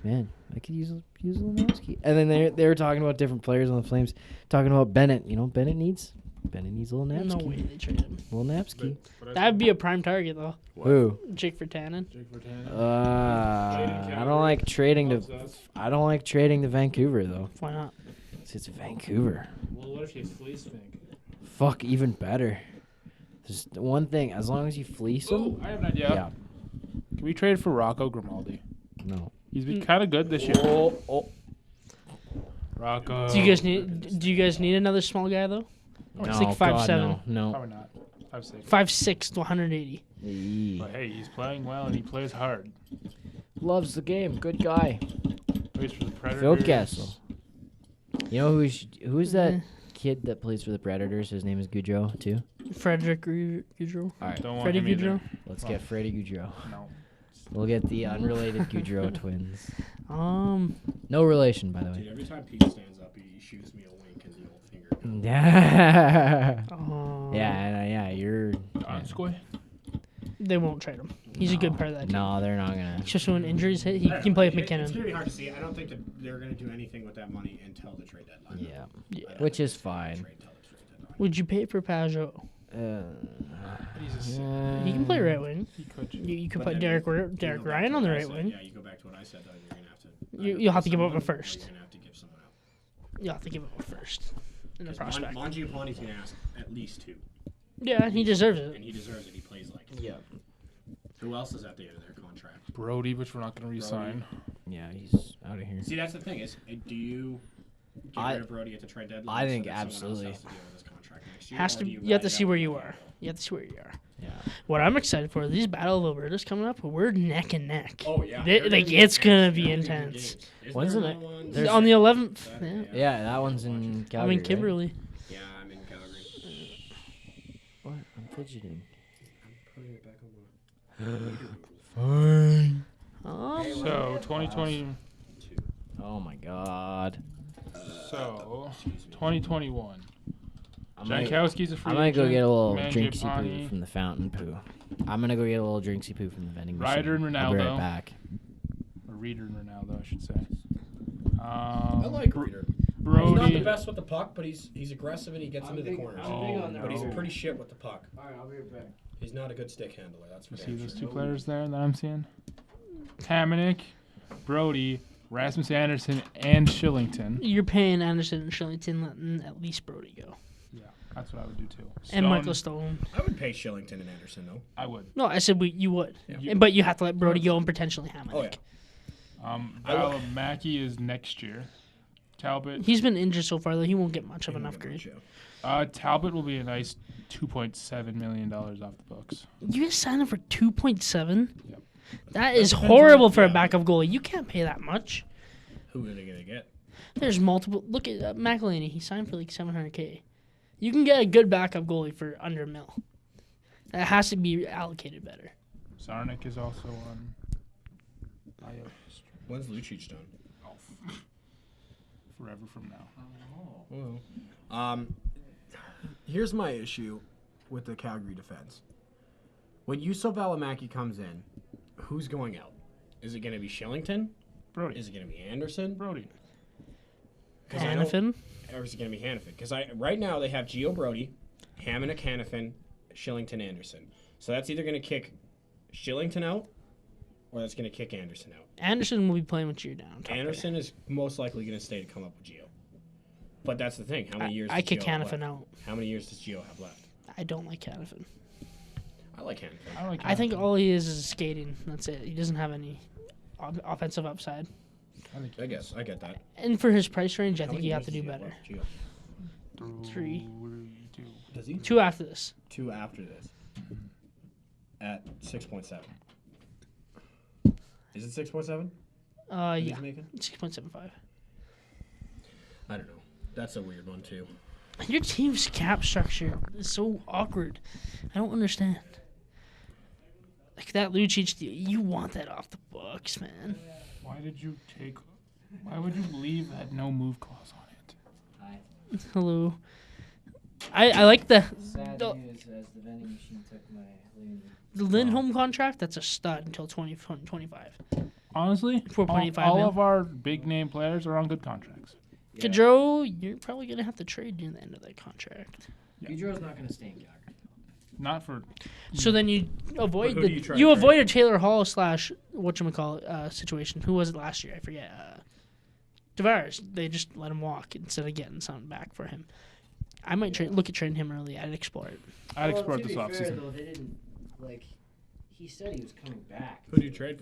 man, I could use a little Napsky. And then they were talking about different players on the Flames, talking about Bennett. You know, Bennett needs a little Napsky. No way they trade him. Little Napsky. That'd be a prime target though. Who? Jake Virtanen. Jake Virtanen. I don't like trading to. Loves us. I don't like trading to Vancouver though. Why not? It's Vancouver. Well, what if you fleece Fink? Fuck, even better. There's one thing. As long as you fleece them. Oh, I have an idea. Yeah. Can we trade for Rocco Grimaldi? No. He's been kind of good this year. Oh. Rocco. Do you guys need another small guy though? Or it's No, like God, 5'7", no. Probably not. 5'6". 5'6" to 180. Eee. But hey, he's playing well and he plays hard. Loves the game. Good guy. Plays for the Predators. Phil Kessel. You know who's that kid that plays for the Predators? His name is Goudreau too. Frederick Goudreau. All right, Don't want Freddie him either. Goudreau. let's get Freddie Goudreau. No. We'll get the unrelated Goudreau twins. Mm. No relation, by the Dude, way. every time Pete stands up, he shoots me a wink and the old finger. Yeah. Oh. Yeah. You're. Donskoy? They won't trade him. He's a good part of that team. No, they're not gonna. Just when injuries hit, he can play with It's McKinnon. gonna be hard to see. I don't think that they're gonna do anything with that money until the trade deadline. Yeah. Yeah. I don't Which think is they're gonna fine. trade till the trade deadline. Would you pay for Pajot? He's He can play right wing. He could. You could But put then Derek you go back Ryan to on the what I right said. wing. Yeah, you go back to what I said though. You're gonna have to. You'll have to give up a someone, or first. You're gonna have to give someone up. You'll have to give him a first in the prospect. Mangiapane's gonna ask at least 2, Yeah, he deserves and it. he deserves it. He plays like it. Yeah. Who else is at the end of their contract? Brody, which we're not going to re-sign. Yeah, he's out of here. See, that's the thing is, do you get I- rid of Brody at the trade deadline? I think so that someone else absolutely. has to deal with his contract next year, Has or to. do You have ride to it see out where with you him? are. You have to see where you are. Yeah. What I'm excited for, these Battle of Alberta's coming up. We're neck and neck. Oh yeah, Like it's gonna be intense. When's the next next- one? There's- On the 11th. Saturday, Yeah. Yeah, that one's in Calgary. I'm in right? Kimberly. Yeah, I'm in Calgary. What? I'm fidgeting. I'm putting it back on Fine. So, 2020. Oh my God. So, 2021. I'm gonna, Jankowski's a free I'm gonna go agent. get a little drinksy poo Mangiapane. from the fountain poo. I'm gonna go get a little drinksy poo from the vending machine. Ryder and I'll be right Ronaldo. back. Or Reader and Ronaldo, I should say. I like Reader. Brody. He's not the best with the puck, but he's aggressive and he gets into the corners. Oh, But he's no. pretty shit with the puck. Alright, I'll be right back. He's not a good stick handler. That's for You see damn those sure. two players there that I'm seeing? Hamonic, Brody, Rasmus Anderson, and Shillington. You're paying Anderson and Shillington, letting at least Brody go, Yeah, that's what I would do too. and Michael Stone. I would pay Shillington and Anderson though. I would. No, I said you would, Yeah. but you have to let Brody go and potentially Hamonic. Oh yeah. Mackey is next year. Talbot. He's been injured so far, though. He won't get much of an He won't upgrade. get much, Talbot will be a nice $2.7 million off the books. You guys signed him for 2.7. Yep. That is depends horrible on- for a yeah. backup goalie. You can't pay that much. Who are they gonna get? There's multiple. Look at McElhaney. He signed for like $700K. You can get a good backup goalie for under $1 million. That has to be allocated better. Sarnik is also on. When's Lucic done? Forever from now. Here's my issue with the Calgary defense. When Yusuf Alamaki comes in, who's going out? Is it going to be Shillington? Brody. Is it going to be Anderson? Brody. 'Cause I don't- Hannafin. Or is it going to be Hannafin? Because right now they have Gio Brody, Hamonic Hannafin, Shillington Anderson. So that's either going to kick Shillington out or that's going to kick Anderson out. Anderson will be playing with Gio down. top Anderson is most likely going to stay to come up with Gio. But that's the thing. How many years I does kick Gio have Hannafin left? out. How many years does Gio have left? I don't like Hannafin. I like Hannafin. I like. I think Hannafin. all he is skating. That's it. He doesn't have any offensive upside. I guess. I get that. And for his price range, I How think many you have to years do does Gio better. left, Gio? 3. Two. Does he? 2 after this. 2 after this. At 6.7. Is it 6.7? Yeah, He's making? 6.75. I don't know. That's a weird one too. Your team's cap structure is so awkward. I don't understand. Like that Lucic deal, you want that off the books, man. Why did you take? Why would you leave that no move clause on it? Hello. I like the Sad The- news as the vending machine took my the Lindholm contract. That's a stud until 2025. Honestly, 4.85 all mil. of our big name players are on good contracts. Gaudreau, you're probably gonna have to trade near the end of that contract. Gaudreau's not going to stay in Calgary. Not for So then you avoid Who do you try you to avoid a Taylor Hall / whatchamacallit situation. Who was it last year? I forget. Tavares. They just let him walk instead of getting something back for him. I might look at trading him early. I'd explore it. I'd explore it this offseason. though, they didn't, like, He said he was coming back. Who do you trade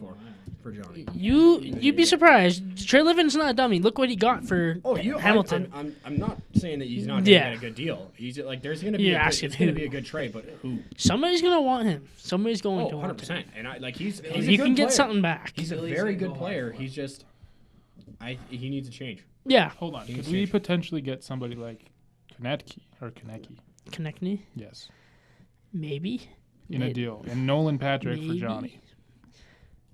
for Johnny? You'd be surprised. Trey Levin's not a dummy. Look what he got for Hamilton. I'm not saying that he's not going to get a good deal. He's like there's going to be it's going to be a good trade, but who? Somebody's going to want him. Somebody's going to 100%. want him. And he's a you good can get player. something back. He's a very good player. He's just he needs a change. Yeah. Hold on. Could we potentially get somebody like Konecki? Konechny? Yes. Maybe. In a deal. And Nolan Patrick for Johnny.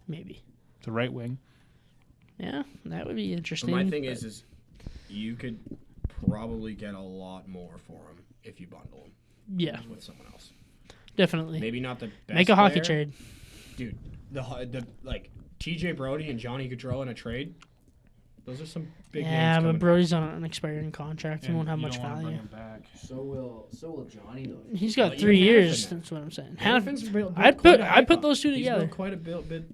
Maybe. It's a right wing. Yeah, that would be interesting. But my thing is you could probably get a lot more for him if you bundle him. Yeah. With someone else. Definitely. Maybe not the best Make a hockey player. trade. Dude, the like TJ Brody and Johnny Gaudreau in a trade. Those are some big names. Yeah, but coming Brody's on an expiring contract. He won't have much value. So will Johnny though. He's got Well, 3 even years. Hannafin. That's what I'm saying. Hannafin's built I'd quite a I'd hype put up. those two He's together.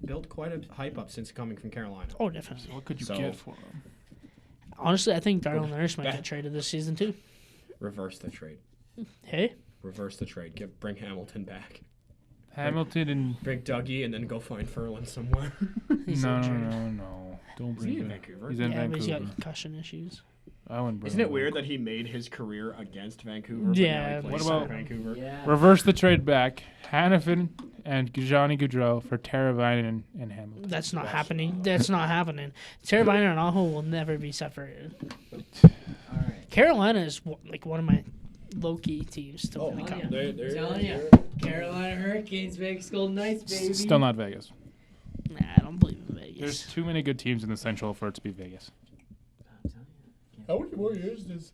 built quite a hype up since coming from Carolina. Oh, definitely. What could you So- get for him? Honestly, I think Darnell Nurse might get traded this season too. Reverse the trade. Hey, Reverse the trade. Bring Hamilton back. Hamilton and Bring Dougie and then go find Ferland somewhere. he's no. injured. Don't Is bring he in him. Vancouver? He's in Yeah, but Vancouver. he's got concussion issues. I wouldn't bring Isn't it him. weird that he made his career against Vancouver? Yeah, But now he what plays about- for Vancouver? Yeah. Reverse the trade back. Hannafin and Johnny Gaudreau for Teravainen and Hamilton. That's not happening. That's not happening. Teravainen and Aho will never be separated. All right. Carolina is like one of my low-key teams to win the cup. Telling you, Carolina Hurricanes, Vegas Golden Knights, baby. Still not Vegas. Nah, I don't believe in Vegas. There's too many good teams in the Central for it to be Vegas. How many more years does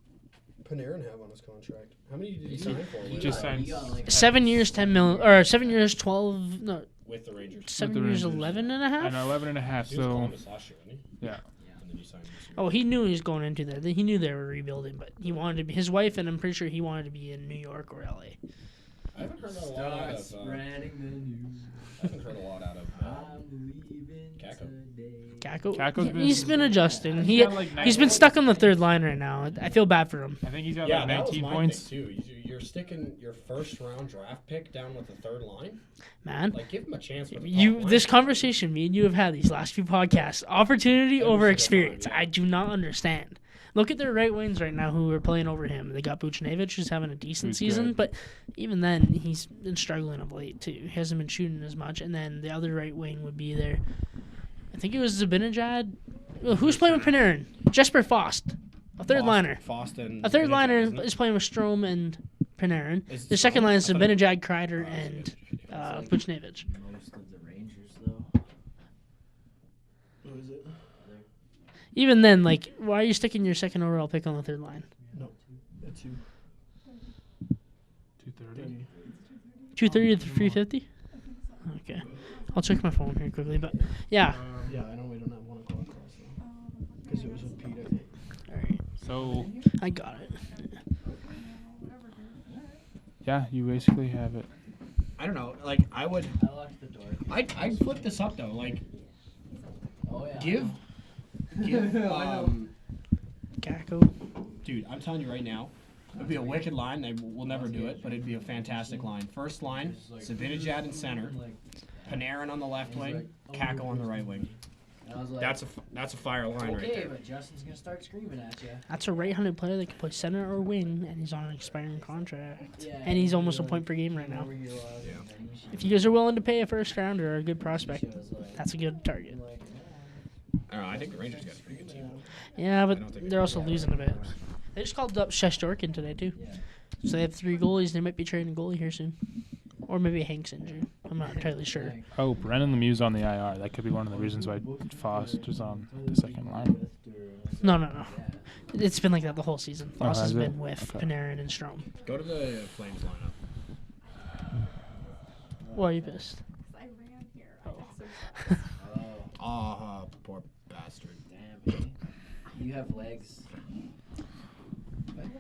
Panarin have on his contract? How many did he sign for? He just signed 7 years, 10 million, or 7 years, 12. No, with the Rangers. 7 the years, Rangers. 11 and a half. and 11 and a half. He was So Columbus last year, wasn't he? yeah, And then he signed this year. Oh, he knew he was going into that. He knew they were rebuilding, but he wanted to be his wife, and I'm pretty sure he wanted to be in New York or LA. I haven't heard a lot out of. Spreading the news. I haven't heard a lot out of. I'm leaving Kakko. today. Kakko's been- He's been adjusting. He's He got like he's been stuck on the third line right now. I feel bad for him. I think he's got Yeah, like that was 19 my points. thing too. You're sticking your first round draft pick down with the third line. Man, Like, give him a chance. With the you top line. this conversation me and you have had these last few podcasts. Opportunity Every over single experience. time, yeah. I do not understand. Look at their right wings right now who are playing over him. They got Buchnevich who's having a decent Who's season, good. but even then he's been struggling of late too. He hasn't been shooting as much. And then the other right wing would be there. I think it was Zibanejad. Well, who's playing with Panarin? Jesper Fost, a third liner. Foston. A third liner isn't it? is playing with Strome and Panarin. Is The second Strome? line is I thought it- Zibanejad, Kreider, and Buchnevich. Most of the Rangers, though. Who is it? Even then, like, why are you sticking your second overall pick on the third line? That's you. 230. 230 to 350? Okay. I'll check my phone here quickly, but yeah. Yeah, I know we don't have 1 o'clock class though. Because it was with Pete, I think. All right. So I got it. yeah, you basically have it. I don't know. Like, I would. I locked the door. I'd flip this up though. Like, Oh, yeah. give. Kakko. Dude, I'm telling you right now, it'd be a wicked line. They will never do it, but it'd be a fantastic line. First line, Zibanejad in center, Panarin on the left wing, Kakko on the right wing. And I was like, That's a fire line right okay, there. but Justin's going to start screaming at you. That's a right-handed player that can play center or wing, and he's on an expiring contract. Yeah, And he's almost a point per game right now. Whenever you, Yeah. If you guys are willing to pay a first rounder or a good prospect, she was like, that's a good target. like, I don't know. I think the Rangers got a pretty good team. Yeah, I but don't think they're also yeah, losing a bit. of course. They just called up Shestorkin today, too. Yeah. So they have 3 goalies. They might be trading a goalie here soon. Or maybe Hank's injured. I'm not entirely sure. Oh, Brennan Lemieux on the IR. That could be one of the reasons why Fost is on the second line. No. It's been like that the whole season. Foss has has it? been with Okay. Panarin and Strome. Go to the Flames lineup. Why are you pissed? I ran here. Ah, poor bastard. Damn, man. You have legs. But you're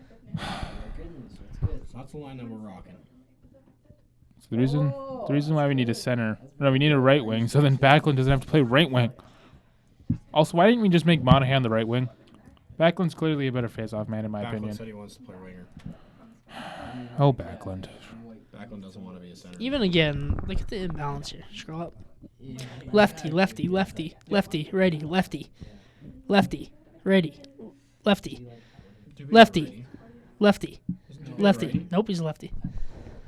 good, so it's good. So that's the line that we're rocking. So the reason why we need a center, no, we need a right wing. So then Backlund doesn't have to play right wing. Also, why didn't we just make Monahan the right wing? Backlund's clearly a better face-off man in my Backlund opinion. said he wants to play winger. Oh, Backlund. Backlund doesn't want to be a center. Even again, look at the imbalance here. Scroll up. Lefty, lefty, lefty, lefty, righty, lefty, lefty, righty, lefty, lefty, lefty, lefty. Nope, he's a lefty.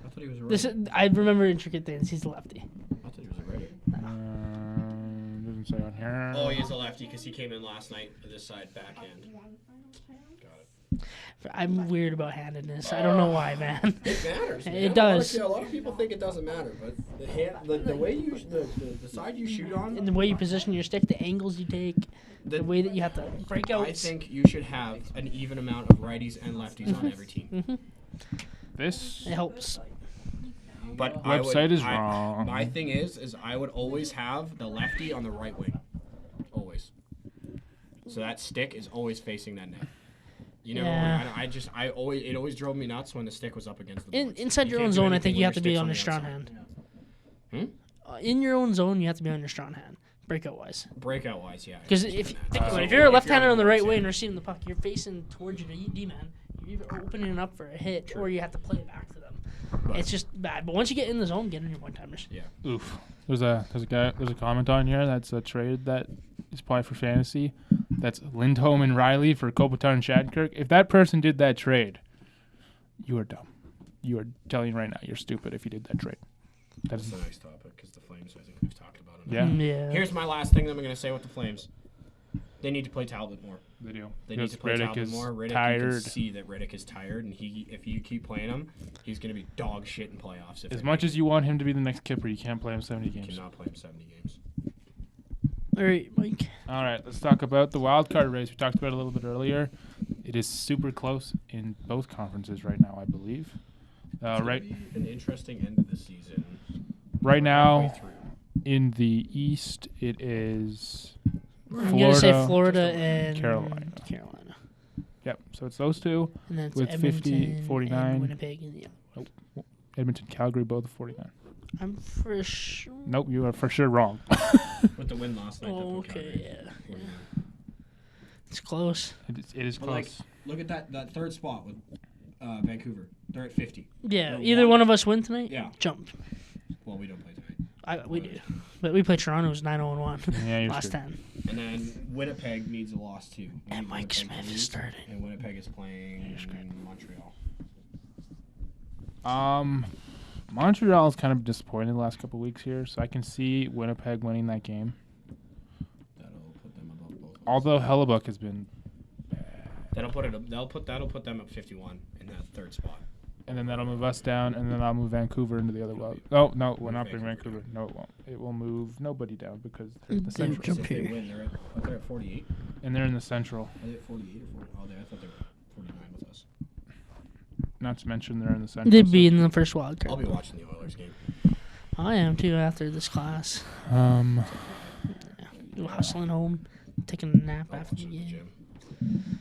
I thought he was a righty. I remember intricate things. He's a lefty. I thought he was a righty. Doesn't say on here. Oh, he's a lefty because he came in last night to this side backhand. Got it. I'm weird about handedness. I don't know why, man. It matters. Man. It does. A lot of people think it doesn't matter, but the way you the side you shoot on, And the way you position your stick, the angles you take, the way that you have to break out. I think you should have an even amount of righties and lefties on every team. This It helps. But website is wrong. My thing is I would always have the lefty on the right wing, always. So that stick is always facing that net. You know, Yeah. it always drove me nuts when the stick was up against the boards. Inside your can't own do zone, I anything think when you have to be stick's on your the strong outside. hand. In your own zone, you have to be on your strong hand, breakout wise. Breakout wise, yeah. Because if you're a left-hander on the right way and receiving the puck, you're facing towards your D-man. You're either opening it up for a hit, or you have to play it back to them. It's just bad. But once you get in the zone, get in your one-timers. Yeah. Oof. There's a comment on here that's a trade that is probably for fantasy. That's Lindholm and Riley for Kopitar and Shattenkirk. If that person did that trade, you are dumb. You are telling you right now you're stupid if you did that trade. That's a nice topic because the Flames, I think we've talked about it. Yeah. Yeah. Here's my last thing that I'm going to say with the Flames. They need to play Talbot more. They do. They need to play Talbot more. Riddick, you can see that Riddick is tired, and if you keep playing him, he's going to be dog shit in playoffs. As much as you want him to be the next Kipper, you can't play him 70 you games. cannot play him 70 games. All right, Mike. All right, let's talk about the wild card race. We talked about it a little bit earlier. It is super close in both conferences right now, I believe. Right, An interesting end of the season. right now Halfway through. in the East, it is I'm going to say Florida, Florida and Carolina. Yep, so it's those two. And then it's With 50, Edmonton 49. and Winnipeg. And, yeah. Edmonton, Calgary, both 49. I'm for sure. Nope, you are for sure wrong. With the win last night. Oh, they put okay, Calgary yeah. 49. It's close. It is But, close. look at that third spot with Vancouver. They're at 50. Yeah, They're either one of us win tonight. Yeah. Jump. Well, we don't play tonight. We do, but we play Toronto. Who's 9-0-1 Yeah, you're last screwed. 10. And then Winnipeg needs a loss too. We And need Mike Winnipeg to Smith is lose, starting. And Winnipeg is playing Montreal. Montreal is kind of disappointed the last couple weeks here, so I can see Winnipeg winning that game. That'll put them above both. of us. Although Hellebuck has been, That'll put them at 51 in that third spot. and then that'll move us down, and then I'll move Vancouver into the other wild. Oh no, we're not bringing Vancouver Vancouver. No, it won't. It will move nobody down because they're in the They central, jump If they here. win, they're at 48. and they're in the central. Are they at 48 or 40? Oh, I thought they were 49 with us. Not to mention they're in the central. They'd be in the first wild I'll card. be watching the Oilers game. I am too after this class. Hustling home, taking a nap I'll after watch the it in the game. gym.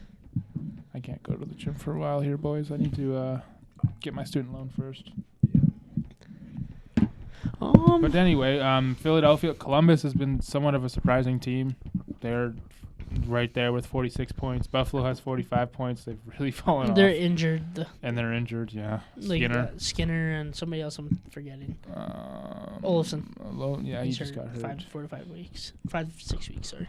I can't go to the gym for a while here, boys. I need to get my student loan first. But anyway, Philadelphia, Columbus has been somewhat of a surprising team. They're right there with 46 points. Buffalo has 45 points. They've really fallen They're off. injured. And they're injured, yeah. Like Skinner. Skinner and somebody else I'm forgetting. Olofsson. Yeah, he He's just got hurt. 4 to 5 weeks. 5-6 weeks, sorry.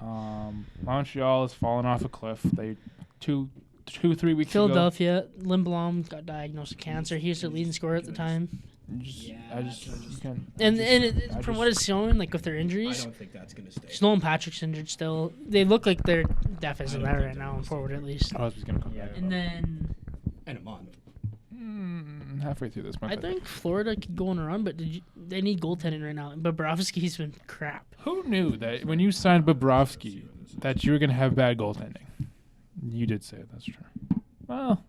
Montreal has fallen off a cliff. They 3 weeks Philadelphia, Lindblom got diagnosed with cancer. He was the leading scorer at the time. ago. You can. From what it's showing, like with their I injuries, don't think that's going to stay. Nolan Patrick's injured still. They look like they're deficit I don't there think right they're now, gonna on stay. forward at least. Crosby's going to come back. And then In a month. Halfway through this month. I think Florida could go on a run, but they need goaltending right now. And Bobrovsky's been crap. Who knew that when you signed Bobrovsky that you were going to have bad goaltending? You did say it. That's true. Well,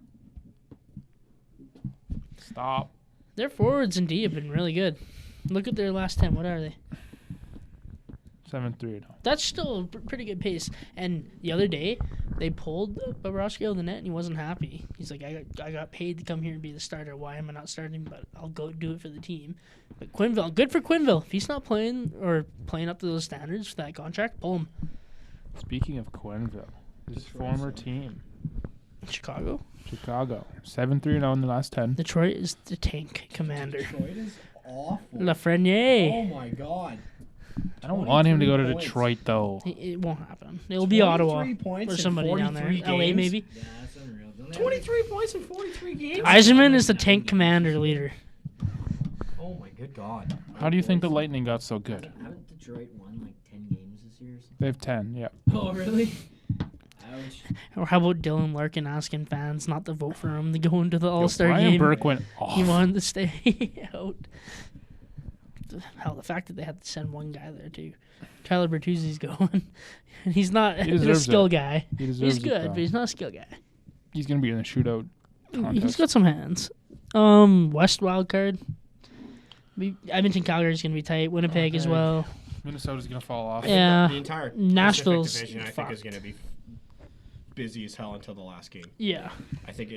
stop. Their forwards and D have been really good. Look at their last 10. What are they? 7-3. That's still a pretty good pace. And the other day, they pulled Bobrovsky out of the net, and he wasn't happy. He's like, I got paid to come here and be the starter. Why am I not starting? But I'll go do it for the team. But Quenneville, good for Quenneville. If he's not playing or playing up to those standards for that contract, pull him. Speaking of Quenneville, his former team. Chicago. 7-3-0 in the last 10. Detroit is the tank commander. Detroit is awful. Lafreniere. Oh my God. I don't want him to go to 23 points. Detroit though. It won't happen. It'll be Ottawa 23 points or in somebody down there. 43 LA games? maybe. Yeah, that's unreal. Don't they 23 points in 43 games. Eisenman is the tank commander leader. Oh my good God. How do you think the Lightning got so good? Haven't Detroit won like 10 games this year or something? They have 10. Yeah. Oh, really? Ouch. Or how about Dylan Larkin asking fans not to vote for him to go into the All-Star Brian game? Burke went off. He wanted to stay out. Hell, the fact that they had to send one guy there too. Tyler Bertuzzi's going. He's not He a deserves skill it. guy. He deserves He's it, good, though. but he's not a skill guy. He's gonna be in the shootout contest. He's got some hands. West wild card. Edmonton, Calgary's gonna be tight. Winnipeg as well. Minnesota's gonna fall off. Yeah. The entire Nashville's Pacific Division, I think, is fucked. going to be busy as hell until the last game. Yeah. I think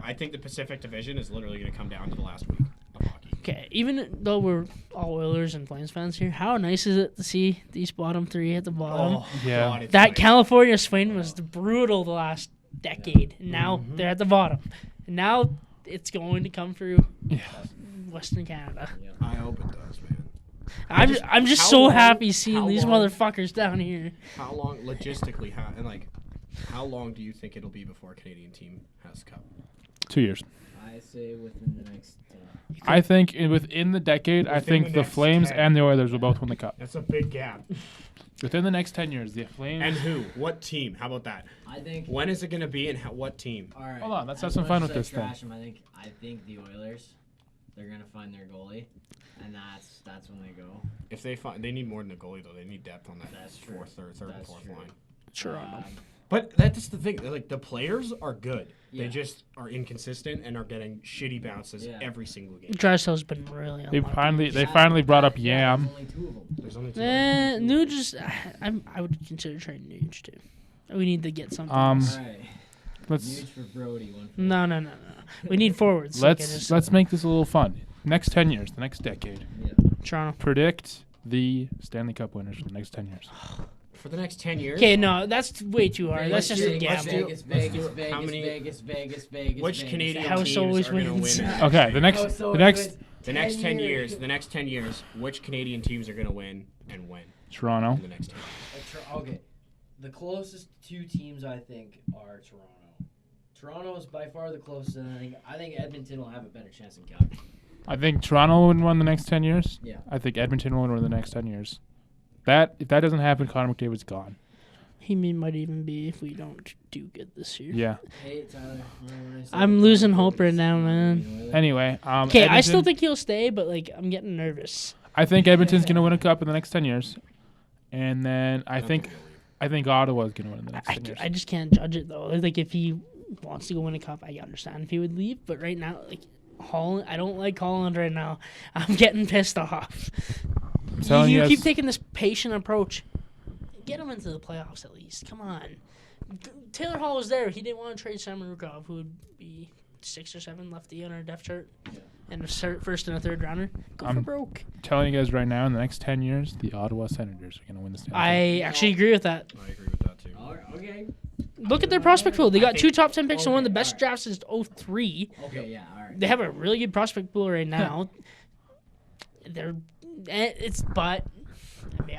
I think the Pacific Division is literally going to come down to the last week of hockey. Okay. Even though we're all Oilers and Flames fans here, how nice is it to see these bottom three at the bottom? Yeah. God, it's That nice. California swing was brutal the last decade. And now they're at the bottom. And now it's going to come through Yeah. Western Canada. I hope it does, man. I'm just how so long- happy seeing how these long- motherfuckers down here. How long, logistically, how long do you think it'll be before a Canadian team has a cup? 2 years. I say within the next. I think within the decade, I Within think the the next Flames 10. and the Oilers will both win the cup. That's a big gap. Within the next 10 years, the Flames. And who? What team? How about that? I think. When is it going to be and what team? All right. Hold on, let's have as some much fun as with I this thing. trash 'em, I think the Oilers, they're gonna find their goalie, and that's when they go. If they need more than a goalie though. They need depth on that That's true. third and That's fourth true. line. Toronto. But that's the thing. Like the players are good. Yeah. They just are inconsistent and are getting shitty bounces Yeah. every single game. Drysdale's been really unlucky. They finally brought up Yam. There's only two of them. There's only two. Nuge is. I would consider trading Nuge too. We need to get something. All else. right. Let's Huge for Brody. One for No. We need forwards. like I just let's said. make this a little fun. Next 10 years, the next decade. Yeah. Toronto. Predict the Stanley Cup winners for the next 10 years. For the next 10 years. Okay, no, that's way too hard. That's just a Vegas, gamble. Vegas, Let's Vegas, do it. How Vegas, many- Vegas, Vegas, Vegas. Which Vegas. Canadian The house teams always are going to win? wins. in the Okay, next the year? next Oh, so the next it's The next 10 years. years. The next 10 years. Which Canadian teams are going to win and when Toronto. in the next 10 years? Okay. The closest two teams I think are Toronto. Toronto is by far the closest, and I think Edmonton will have a better chance than Calgary. I think Toronto would win the next 10 years. Yeah. I think Edmonton will win the next 10 years. If that doesn't happen, Connor McDavid's gone. Might even be if we don't do good this year. Yeah. Hey, Tyler. remember when I said I'm that losing Calgary hope right was now, not man. gonna win? Anyway, Okay, I still Edmonton- think he'll stay, but like I'm getting nervous. I think Edmonton's going to win a cup in the next 10 years. And then I don't think they'll leave. I think Ottawa's going to win in the next 10 years. I just can't judge it though. Like if he wants to go win a cup, I understand if he would leave. But right now, like Holland, I don't like Holland right now. I'm getting pissed off. I'm telling You you, keep guys- taking this patient approach. Get him into the playoffs at least. Come on. Taylor Hall was there. He didn't want to trade Samarukov, who would be 6 or 7 lefty on our depth chart, and a first and a third rounder. Go for I'm broke. telling you guys right now, in the next 10 years, the Ottawa Senators are going to win the Stanley Cup. I actually agree with that. I agree with that too. Okay. Look at their prospect pool. They got think- 2 top 10 picks and one of the Okay, best alright. drafts since 03. Okay, yeah, all right. They have a really good prospect pool right now.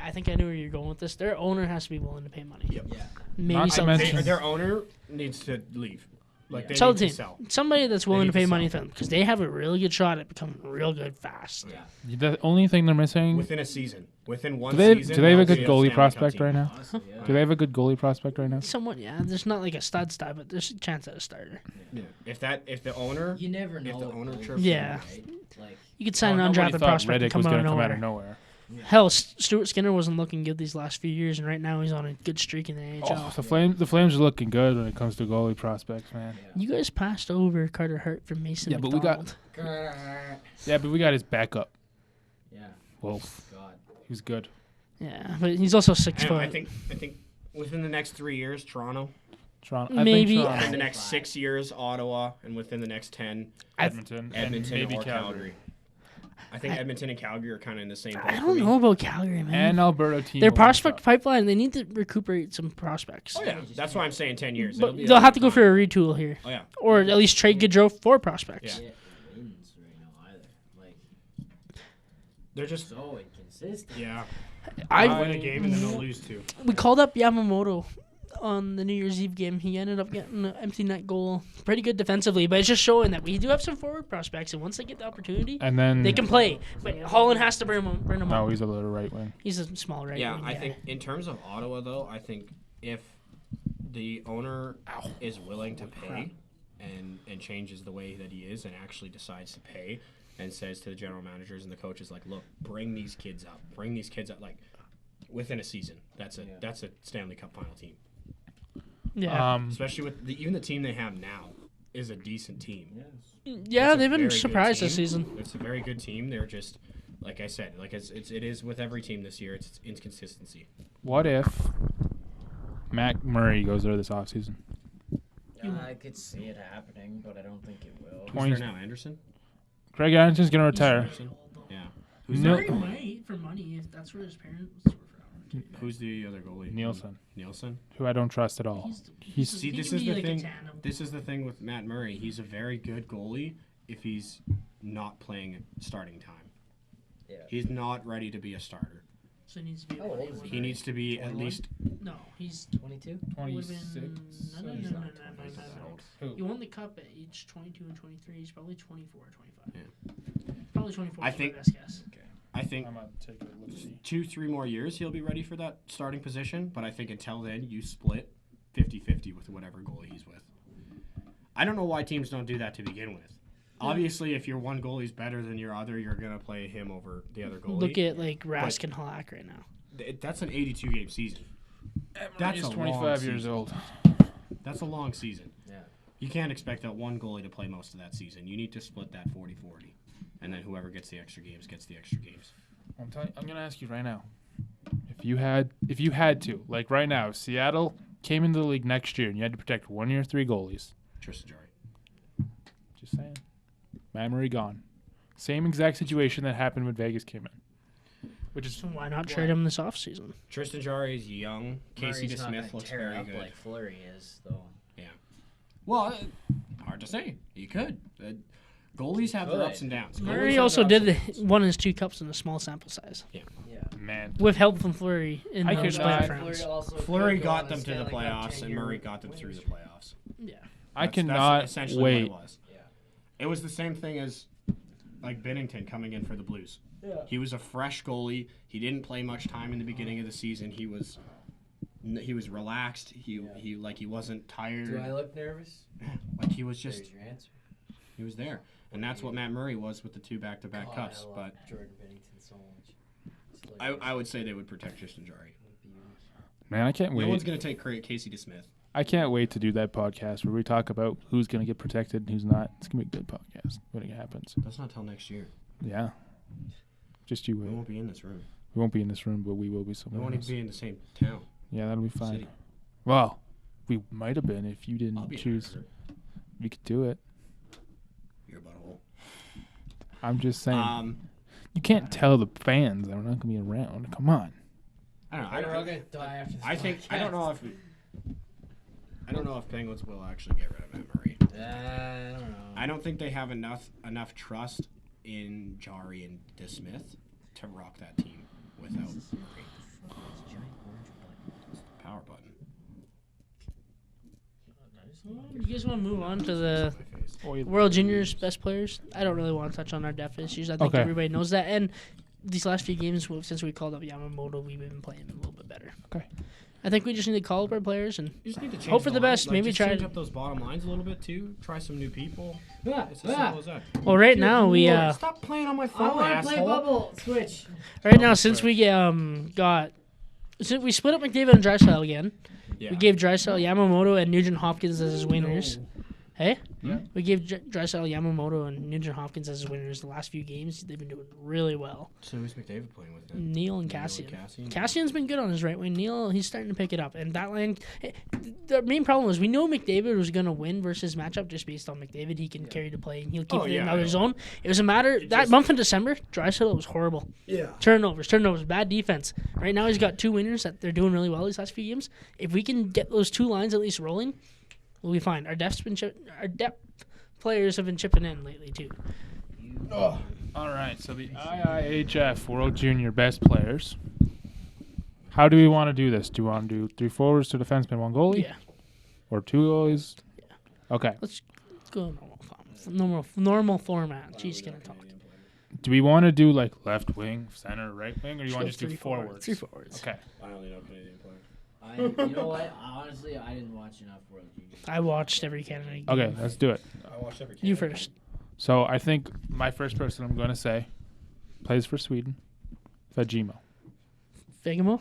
I think I knew where you're going with this. Their owner has to be willing to pay money. Yep. Yeah. Maybe Not to sell the mention- team. Their owner needs to leave. Like they Sell need the to team. sell. Somebody that's willing need to pay to money sell. for them because they have a really good shot at becoming real good fast. Yeah. The only thing they're missing. Within a season. Within one Do they season. do they have a they'll good be goalie Stanley Cup prospect team. right now? Honestly, yeah. Do they have a good goalie prospect right now? Somewhat, yeah. There's not like a stud, but there's a chance at a starter. Yeah. If the owner, You never know. If the what owner goalies chirps do, Yeah. right? Like, You could sign an Nobody undrafted thought prospect and Reddick come was out going of to come out nowhere. of nowhere. Hell, Stuart Skinner wasn't looking good these last few years, and right now he's on a good streak in the NHL. Oh, the Flames are looking good when it comes to goalie prospects, man. You guys passed over Carter Hart for Mason Yeah, but we got- McDonald. Yeah, but we got his backup. Yeah. Wolf. God. He was good. Yeah, but he's also 6 and foot. I think within the next 3 years, Toronto. Toronto. Maybe- I think Within Toronto, the next 6 years, Ottawa, and within the next 10, Edmonton, and Edmonton maybe or Calgary. Calgary. I think Edmonton and Calgary are kind of in the same boat. I for don't me. know about Calgary, man. And Alberta team. Their will prospect suck. pipeline, they need to recuperate some prospects. Oh yeah, that's why I'm saying 10 years. But It'll be they'll a have to go long for time. a retool here. Oh yeah. Or at least trade Gaudreau for prospects. Yeah. wins right now either. Like, They're just so inconsistent. yeah. I They'll win a game and then they'll lose two. We called up Yamamoto on the New Year's Eve game. He ended up getting an empty net goal. Pretty good defensively, but it's just showing that we do have some forward prospects, and once they get the opportunity, And then they can play. But Holland has to bring him No, up. he's a little right wing. He's a small right Yeah, wing I guy. think in terms of Ottawa though, I think if the owner is willing to pay and changes the way that he is and actually decides to pay and says to the general managers and the coaches like, look, bring these kids up, like within a season. That's a Stanley Cup final team. Yeah, Especially with even the team they have now is a decent team. yeah, It's a they've been very good surprised this team. season. It's a very good team. They're just like I said, like it is with every team this year. It's inconsistency. What if Mac Murray goes there this offseason? I could see it happening, but I don't think it will. Who's there now? Anderson? Craig Anderson's going to retire. Anderson? Yeah. Who's No. there? might for money if that's where his parents were from. Who's the other goalie? Nielsen, Nielsen. who I don't trust at all. He's See, this is the thing. This is the thing with Matt Murray. He's a very good goalie if he's not playing starting time. Yeah. He's not ready to be a starter. So he needs to be. How old is He needs to be at 21? least. No, he's 22? 26. No. He's not Who? He won the cup at age 22 and 23. He's probably 24 or 25. Yeah. Probably 24. I is my think- best guess. I think I'm going to take a look. 2-3 more years he'll be ready for that starting position. But I think until then you split 50-50 with whatever goalie he's with. I don't know why teams don't do that to begin with. Obviously, if your one goalie's better than your other, you're gonna play him over the other goalie. Look at like Rask and Halak right now. That's an 82 game season. That's He's a 25 long years season. old. That's a long season. Yeah. You can't expect that one goalie to play most of that season. You need to split that 40-40. And then whoever gets the extra games gets the extra games. I'm going to ask you right now. If you had to, like right now, if Seattle came into the league next year and you had to protect one of your three goalies. Tristan Jarry. Just saying. Matt Murray gone. Same exact situation that happened when Vegas came in. Which is So why not trade him this offseason? Tristan Jarry is young. Casey Murray's not DeSmith gonna looks tear very up good. like Fleury is, though. Well, hard to say. He could. Goalies have their Could. ups and downs. Goalies Murray have also their ups did and downs. won his 2 cups in a small sample size Yeah. man. with help from Fleury in I those could playoff not- rounds. Fleury got them to the playoffs, and Murray got them through the playoffs. Yeah. I That's cannot essentially wait. What it was. It was the same thing as like Binnington coming in for the Blues. Yeah. He was a fresh goalie. He didn't play much time in the beginning of the season. He was relaxed. He wasn't tired. Do I look nervous? Like he was just There's your answer. he was there, and that's what Matt Murray was with the 2 back-to-back God, cups. I love But Jordan Bennington so much. I would say they would protect Tristan Jarry. Man, I can't No one's wait. gonna take Casey DeSmith. I can't wait to do that podcast where we talk about who's going to get protected and who's not. It's going to be a good podcast when it happens. That's not till next year. Yeah. Just you We wait. won't be in this room. We won't be in this room, but we will be We somewhere won't else. even be in the same town. Yeah, that'll be fine. City. Well, we might have been if you I'll didn't be in choose. Hartford. We could do it. Your butthole. I'm just saying. You can't tell the fans that we're not going to be around. Come on. I don't know. We're all gonna die after this I think I don't know if Penguins will actually get rid of Matt Murray. I don't know. I don't think they have enough trust in Jarry and DeSmith to rock that team without Murray. Power button. You guys want to move on to the My face. World Juniors best players? I don't really want to touch on our depth issues. I think Okay. everybody knows that. And these last few games, since we called up Yamamoto, we've been playing a little bit better. Okay. I think we just need to call up our players and You just need to change hope for the line- best. like, Maybe just try change to- up those bottom lines a little bit too. Try some new people. Ah, It's as simple as that. well, right now we Stop playing on my phone, I want to play asshole. bubble switch. right now since we since we split up McDavid and Drysdale again. Yeah. We gave Drysdale, Yamamoto, and Nugent Hopkins as his winners. Hey? Yeah. We gave Drysdale, Yamamoto, and Nugent Hopkins as winners the last few games. They've been doing really well. So who's McDavid playing with then? Neil and Cassian. Cassian's been good on his right wing. Neil, he's starting to pick it up. And that line, the main problem was we know McDavid was going to win versus matchup just based on McDavid. He can carry the play and he'll keep it in another zone. It was a matter, that month in December, Drysdale was horrible. Yeah. Turnovers, bad defense. Right now he's got 2 winners that they're doing really well these last few games. If we can get those 2 lines at least rolling, we'll be fine. Our depth players have been chipping in lately too. All right, so the IIHF World Junior Best Players. How do we want to do this? Do you want to do 3 forwards, 2 defensemen, 1 goalie? Yeah. Or 2 goalies? Yeah. Okay. Let's go normal format. She's gonna talk. Do we want to do like left wing, center, right wing, or do you want to just do 3 forwards? 3 forwards. Okay. I only know Canadian players. You know what? Honestly, I didn't watch enough World Juniors. I watched every Canada game. Okay, let's do it. I watched every You Canada first. So I think my first person I'm going to say plays for Sweden. Fagemo. Fagemo?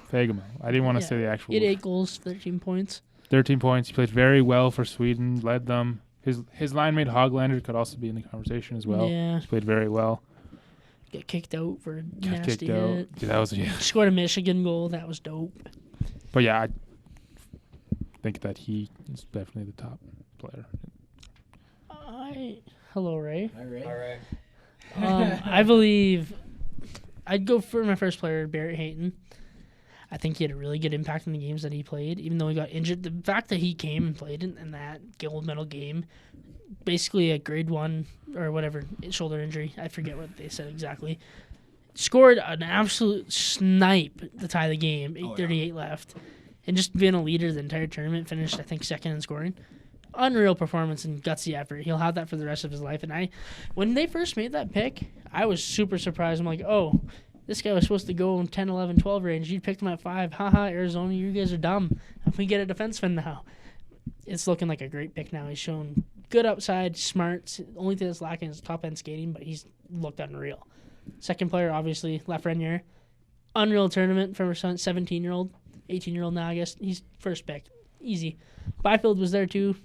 I didn't want to Yeah. say the actual. He had 8 goals, 13 points. 13 points. He played very well for Sweden. Led them. His line mate Hoglander could also be in the conversation as well. Yeah. He played very well. Get kicked out for a Got nasty kicked out. hit. Yeah, that was Scored a Michigan goal. That was dope. But yeah, I think that he is definitely the top player. Hello, Ray. All right. All right. I believe I'd go for my first player, Barrett Hayton. I think he had a really good impact in the games that he played, even though he got injured. The fact that he came and played in that gold medal game, basically a grade 1 or whatever, shoulder injury. I forget what they said exactly. Scored an absolute snipe to tie the game, 8:38 left. And just being a leader the entire tournament, finished, I think, second in scoring. Unreal performance and gutsy effort. He'll have that for the rest of his life. And when they first made that pick, I was super surprised. I'm like, oh, this guy was supposed to go in 10, 11, 12 range. You picked him at 5. Haha, Arizona, you guys are dumb. If we get a defenseman now. It's looking like a great pick now. He's shown good upside, smart. The only thing that's lacking is top-end skating, but he's looked unreal. Second player, obviously, Lafreniere. Unreal tournament for a 17-year-old, 18-year-old now, I guess. He's first pick. Easy. Byfield was there, too.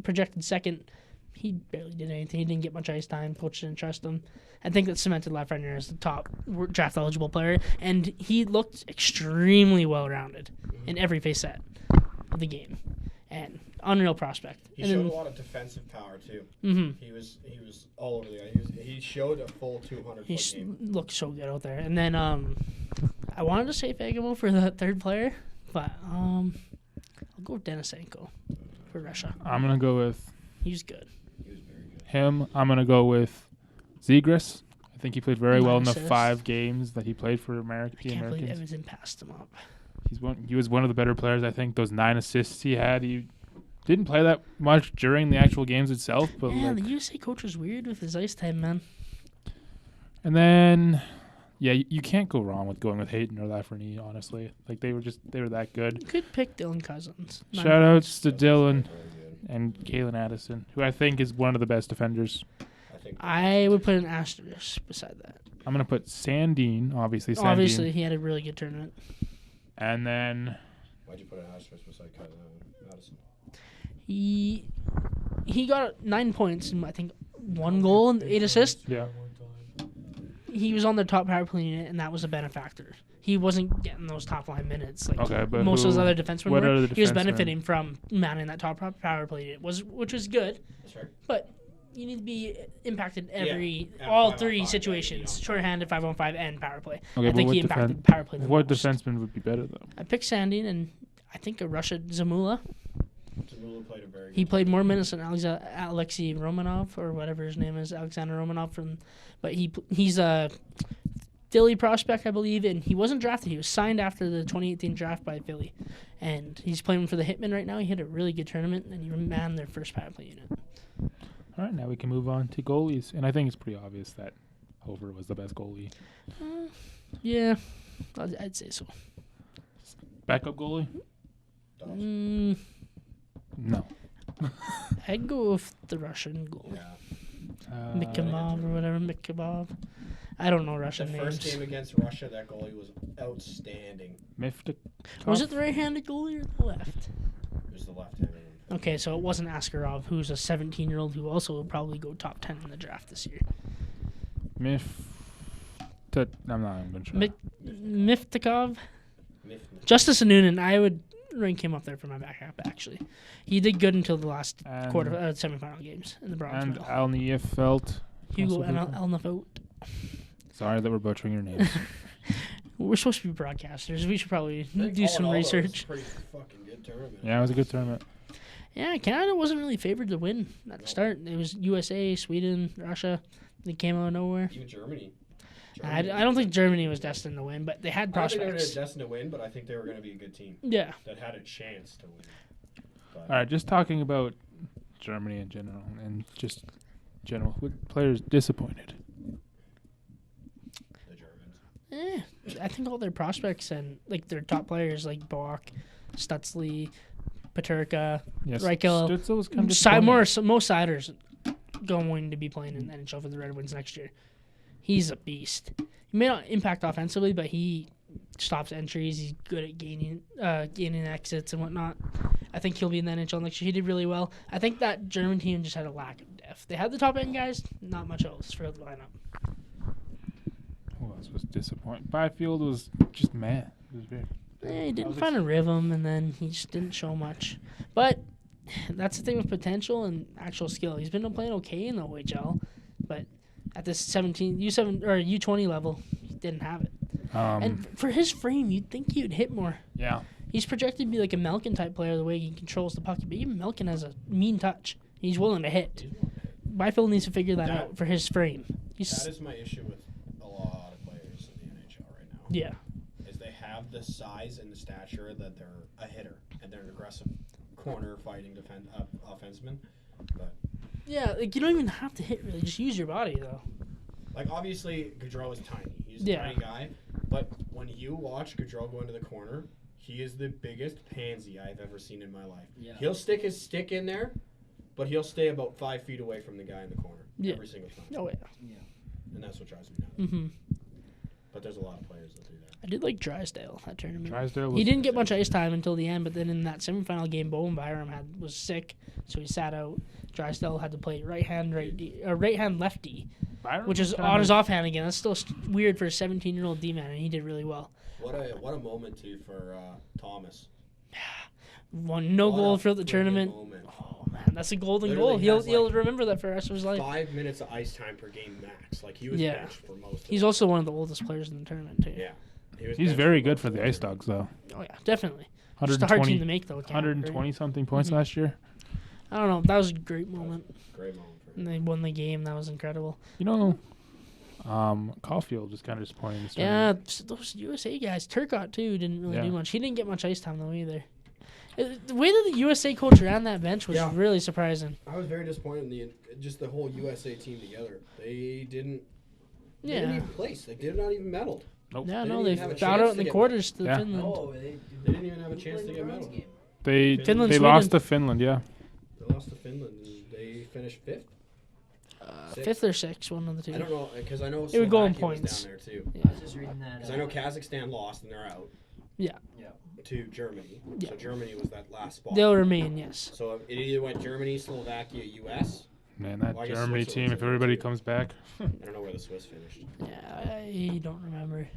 Projected second. He barely did anything. He didn't get much ice time. Coach didn't trust him. I think that cemented Lafreniere as the top draft-eligible player, and he looked extremely well-rounded in every facet of the game. And unreal prospect. He showed a lot of defensive power too. Mm-hmm. He was all over the ice. He showed a full 200 He game. looked so good out there. And then I wanted to say Fagemo for the third player, but I'll go with Denisenko for Russia. I'm going to go with He's good. He was very good. him. I'm going to go with Zegras. I think he played very well in the Assist. 5 games that he played for the I can't believe Americans. Edmonton passed him up. He was one of the better players, I think. Those 9 assists he had. He didn't play that much during the actual games itself. But Yeah, the USA coach was weird with his ice time, man. And then, yeah, you can't go wrong with going with Hayton or Lafreniere, honestly. Like, they were that good. You could pick Dylan Cousins. Shout-outs to Dylan and Kalen Addison, who I think is one of the best defenders. I would put an asterisk beside that. I'm going to put Sandin, obviously. Obviously, he had a really good tournament. And then Why'd you put an asterisk beside Madison? He got 9 points and I think 1 goal and 8 assists. yeah, He was on their top power play unit, and that was a benefactor. He wasn't getting those top line minutes like Okay, but most of those other defensemen what were. other He was defensemen? benefiting from manning that top power play unit, which was good. Sure. But you need to be impacted Yeah, all 5-on-5, 3 yeah, situations: shorthanded, 5-on-5, and power play. Okay, I but think what he impacted defen- power play. The what most. defenseman would be better, though? I picked Sandin, and I think a Russia Zamula. Zamula played a very good He played more minutes than Alexei Romanov or whatever his name is, Alexander Romanov. But he's a Philly prospect, I believe, and he wasn't drafted. He was signed after the 2018 draft by Philly, and he's playing for the Hitmen right now. He had a really good tournament, and he manned their first power play unit. All right, now we can move on to goalies. And I think it's pretty obvious that Hover was the best goalie. Yeah, I'd say so. Backup goalie? Mm, No. I'd go with the Russian goalie. Yeah. Mikhamov or whatever, Mikhamov. I don't know The Russian first names. game against Russia, that goalie was outstanding. Mifta. Was it the right-handed goalie or the left? It was the left-handed one. Okay, so it wasn't Askarov, who's a 17-year-old who also will probably go top 10 in the draft this year. I'm not even sure. Miftakov? Justice Noonan, I would rank him up there for my backup, actually. He did good until the last semifinal games in the bronze And medal. Alniefeld. Hugo Elnefelt. Sorry that we're butchering your names. We're supposed to be broadcasters. We should probably do some research. Pretty fucking good tournament. Yeah, it was a good tournament. Yeah, Canada wasn't really favored to win at the start. It was USA, Sweden, Russia. They came out of nowhere. Even Germany. I don't think Germany was destined to win, but they had I don't think they were prospects. destined to win, but I think they were going to be a good team Yeah. that had a chance to win. But All right, just talking about Germany in general and just general. What players disappointed? the Germans. I think all their prospects and like their top players like Boak, Stutzley, Paterka, Yes, Reichel, Stützle was kind of most Siders going to be playing in the NHL for the Red Wings next year. He's a beast. He may not impact offensively, but he stops entries. He's good at gaining exits and whatnot. I think he'll be in the NHL next year. He did really well. I think that German team just had a lack of depth. They had the top end guys, not much else for the lineup. Who else was disappointing? Byfield was just meh. It was weird. He didn't find a rhythm, and then he just didn't show much. But that's the thing with potential and actual skill. He's been playing okay in the OHL, but at this U7 or U20 level, he didn't have it. And for his frame, you'd think he'd hit more. Yeah. He's projected to be like a Malkin type player, the way he controls the puck. But even Malkin has a mean touch. He's willing to hit. Byfield needs to figure that out for his frame. That is my issue with a lot of players in the NHL right now. Yeah. Is they have the size and the stature that they're a hitter and they're an aggressive corner fighting offenseman. But Yeah, like you don't even have to hit really. Just use your body though. like obviously Gaudreau is tiny. He's a Yeah. tiny guy. But when you watch Gaudreau go into the corner, he is the biggest pansy I've ever seen in my life. Yeah. He'll stick his stick in there, but he'll stay about 5 feet away from the guy in the corner every single time. Oh yeah. And that's what drives me nuts. Mm-hmm. But there's a lot of players that do that. I did like Drysdale that tournament. Drysdale was He didn't get much ice time until the end, but then in that semifinal game, Bowen Byram was sick, so he sat out. Drysdale had to play right hand lefty, Byron which was is kind on of- his offhand again. That's still weird for a 17-year-old D-man, and he did really well. What a moment too for Thomas. Won no What goal a throughout the friggin' tournament. moment. Oh man, that's a golden Literally goal. He'll has, he'll like, remember that for the rest of his life. 5 minutes of ice time per game max. Like he was Yeah. benched for most of He's it. also one of the oldest players in the tournament too. Yeah. He's benched very for good most for of the it. Ice Dogs, though. Oh yeah, definitely. Just a hard team to make though. Canada, 120 something points Mhm. last year. I don't know. That was a great moment. Great moment for And him. they won the game. That was incredible. You know, Caulfield was kind of disappointing this Yeah, tournament. those USA guys. Turcotte too didn't really Yeah. do much. He didn't get much ice time though either. The way that the USA coach ran that bench was Yeah. really surprising. I was very disappointed in just the whole USA team together. They didn't Yeah. even place. Like they're not even medaled. Nope. Yeah, They no, didn't they even have a bowed chance out to in the get quarters to Yeah. Finland. They didn't even have a chance to get medaled. They Finland, they Sweden. lost to Finland, yeah. They lost to Finland and they finished fifth. Sixth. Fifth or sixth, one of the two. I don't know because I know It would go in Slovakia was points. down there too. Yeah. Just reading that. Because I know Kazakhstan lost and they're out. Yeah. To Germany. Yeah. So Germany was that last spot. They'll remain, yes. So it either went Germany, Slovakia, U.S. Man, that Well, I guess Germany Switzerland's team, in if there, everybody too. comes back. I don't know where the Swiss finished. Yeah, I don't remember.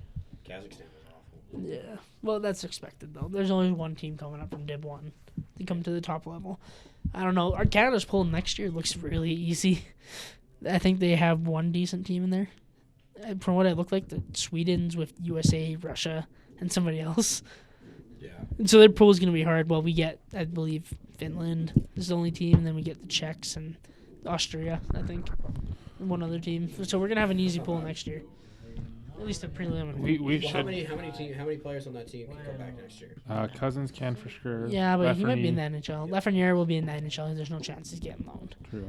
Kazakhstan was awful. Yeah. Well, that's expected though. There's only one team coming up from Div 1 to come to the top level. I don't know. Our Canada's poll next year looks really easy. I think they have one decent team in there. From what it looked like, the Sweden's with USA, Russia, and somebody else. Yeah. And so their pool is going to be hard. Well, we get, I believe, Finland is the only team, and then we get the Czechs and Austria, I think, and one other team. So we're going to have an easy pool next year. At least a preliminary. We Well, should. how many players on that team can come back next year? Cousins can for sure. Yeah, but he might be in the Lafreniere, NHL. Lafreniere will be in the NHL. There's no chance he's getting loaned. True.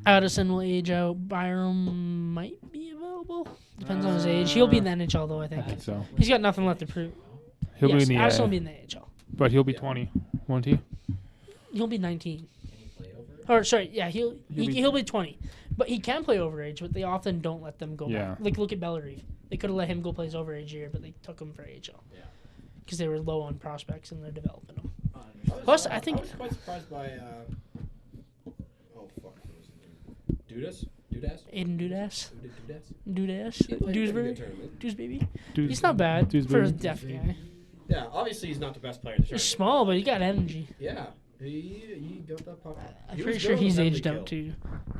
Addison will age out. Byram might be available. Depends on his age. He'll be in the NHL though. I I think think so. he's got nothing left to prove. He'll yes, be in the Addison will be in the NHL. but he'll be Yeah. 20, won't he? He'll be 19. Or sorry, yeah, he'll be 20. But he can play overage, but they often don't let them go Yeah. back. Like look at Bellerive. They could have let him go play his overage year, but they took him for AHL. Yeah. Because they were low on prospects and they're developing him. Plus, I think- was quite surprised by. Oh fuck! What was his name? Dudas. Aiden Dudas. Dudas. He played a pretty good Dewsbury. tournament. Dews baby. Dude, He's not bad for a Dewsbury. deaf guy. Yeah, obviously he's not the best player in the He's tournament. small, but he got energy. Yeah, he got that puck. I'm He pretty was sure good on the he's penalty aged kill. out too.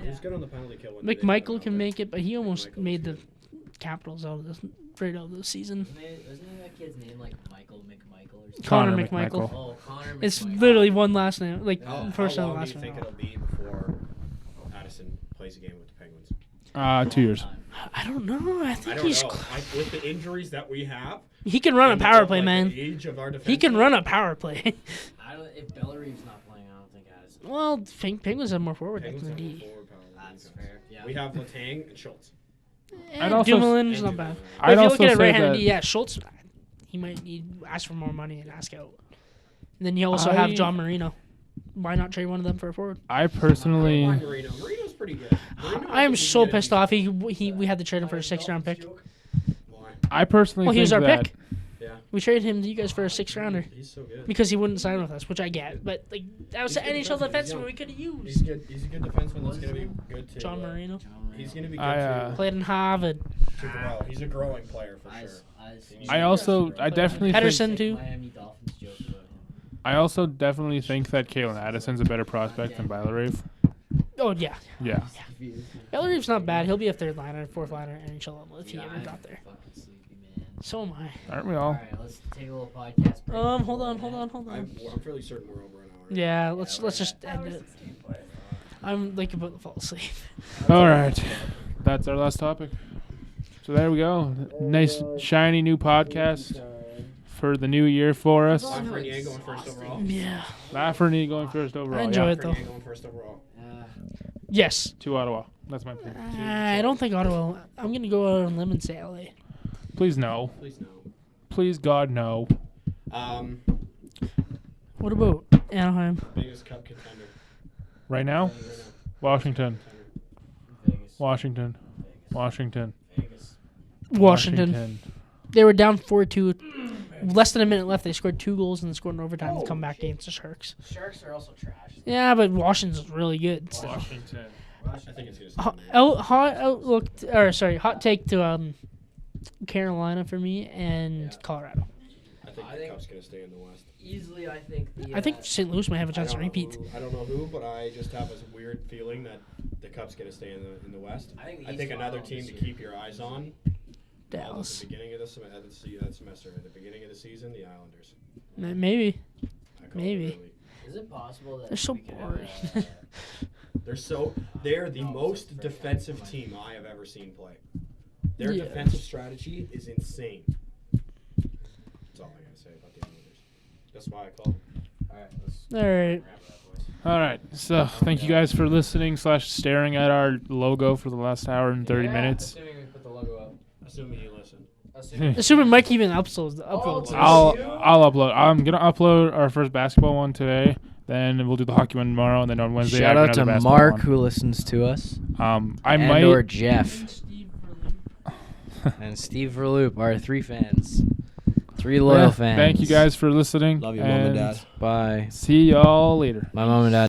He was good on the penalty kill. when McMichael they can make it, but he almost McMichael was made the good. Capitals out of this right out of the season. Wasn't that kid's name like Michael McMichael or something? Connor Connor McMichael. McMichael. Oh, Connor McMichael. It's literally one last name, like How first and long do last you think name. it'll be before Addison plays a game with the Penguins? 2 years. I don't know. I I think don't he's. know. With the injuries that we have, He can run a and power of, play, like, man. the age of our He can defensemen, run a power play. If Bellareeve's not playing, I don't think Addison. Well, Penguins have more forward depth Penguins than have D. more forward power than That's defense. fair. Yeah. We have Letang and Schultz. I'd also Dumoulin's And not Dumoulin. bad. I'd But if you also look at say right-handed that- D, yeah, Schultz, he might need ask for more money and ask out. And then you also have I- John Marino. Why not trade one of them for a forward? I personally, Marino's pretty good. Marino, I am think he so can get a pissed off. We had to trade him for a 6th-round pick. Why? I personally Well, he think was our that pick. Yeah. We traded him to you guys for a 6th-rounder He's so good. because he wouldn't sign with us, which I get. But like that was He's the a good NHL defenseman. He's defenseman young. we could have He's used. good. He's a good defenseman that's going to be good too. John Marino He's going to be good I, too. played in Harvard. To grow. He's a growing player for sure. I definitely think, Pedersen too. Miami Dolphins joke about him. I also definitely think that Kalen Addison's a better prospect than Bellareeve. Oh yeah, Yeah. Bellareeve's not bad. He'll be a 3rd liner, 4th liner NHL level if he Yeah, ever I'm got there. fucking sleepy, man. So am I. Aren't we All all? right, let's take a little podcast break. Hold on. I'm fairly certain we're over an hour. Yeah, let's just end it. I'm like about to fall asleep. All right. That's our last topic. So there we go. Nice, shiny new podcast for the new year for us. Lafreniere going first overall. Yeah. Lafreniere going first overall. I enjoy yeah. it though. Lafreniere going first overall. Yes. To Ottawa. That's my pick. I don't think Ottawa. I'm gonna go out on a limb and say LA. Please no. Please no. Please God no. What about Anaheim? Biggest cup contender. Right now, Right now. Washington. Vegas. Washington. Washington. Vegas. Washington. They were down 4-2. Less than a minute left. They scored 2 goals and then scored an overtime Oh, comeback shit. against the Sharks. Sharks are also trash. Yeah, but Washington's really good. Still. Washington. I think it's going to stay. Hot take to Carolina for me and Colorado. I think the cup's going to stay in the West. Easily, I think. I think St. Louis might have a chance to repeat. I don't know who, but I just have a weird feeling that the cup's going to stay in the West. I think Another team to keep your eyes on. Dallas. At the beginning of the semester, at the beginning of the season, the Islanders. Maybe. I call it Maybe. early. Is it possible that They're so we could have, boring. They're the most defensive team I have ever seen play. Their Yeah. defensive strategy is insane. That's all I gotta say about the Islanders. That's why I called them. All right, let's All right. wrap it up, boys. All right. So thank you guys for listening / staring at our logo for the last hour and 30 minutes. Assuming we put the logo up. Assuming you listen. Assuming Mike even uploads this. I'll upload. I'm gonna upload our first basketball one today. Then we'll do the hockey one tomorrow, and then on Wednesday. Shout I have out to another basketball Mark one. who listens to us, I and might. or Jeff and Steve Verloop, our 3 fans, 3 loyal Yeah, fans. Thank you guys for listening. Love you, Mom and Dad. Bye. See y'all later. My mom and dad.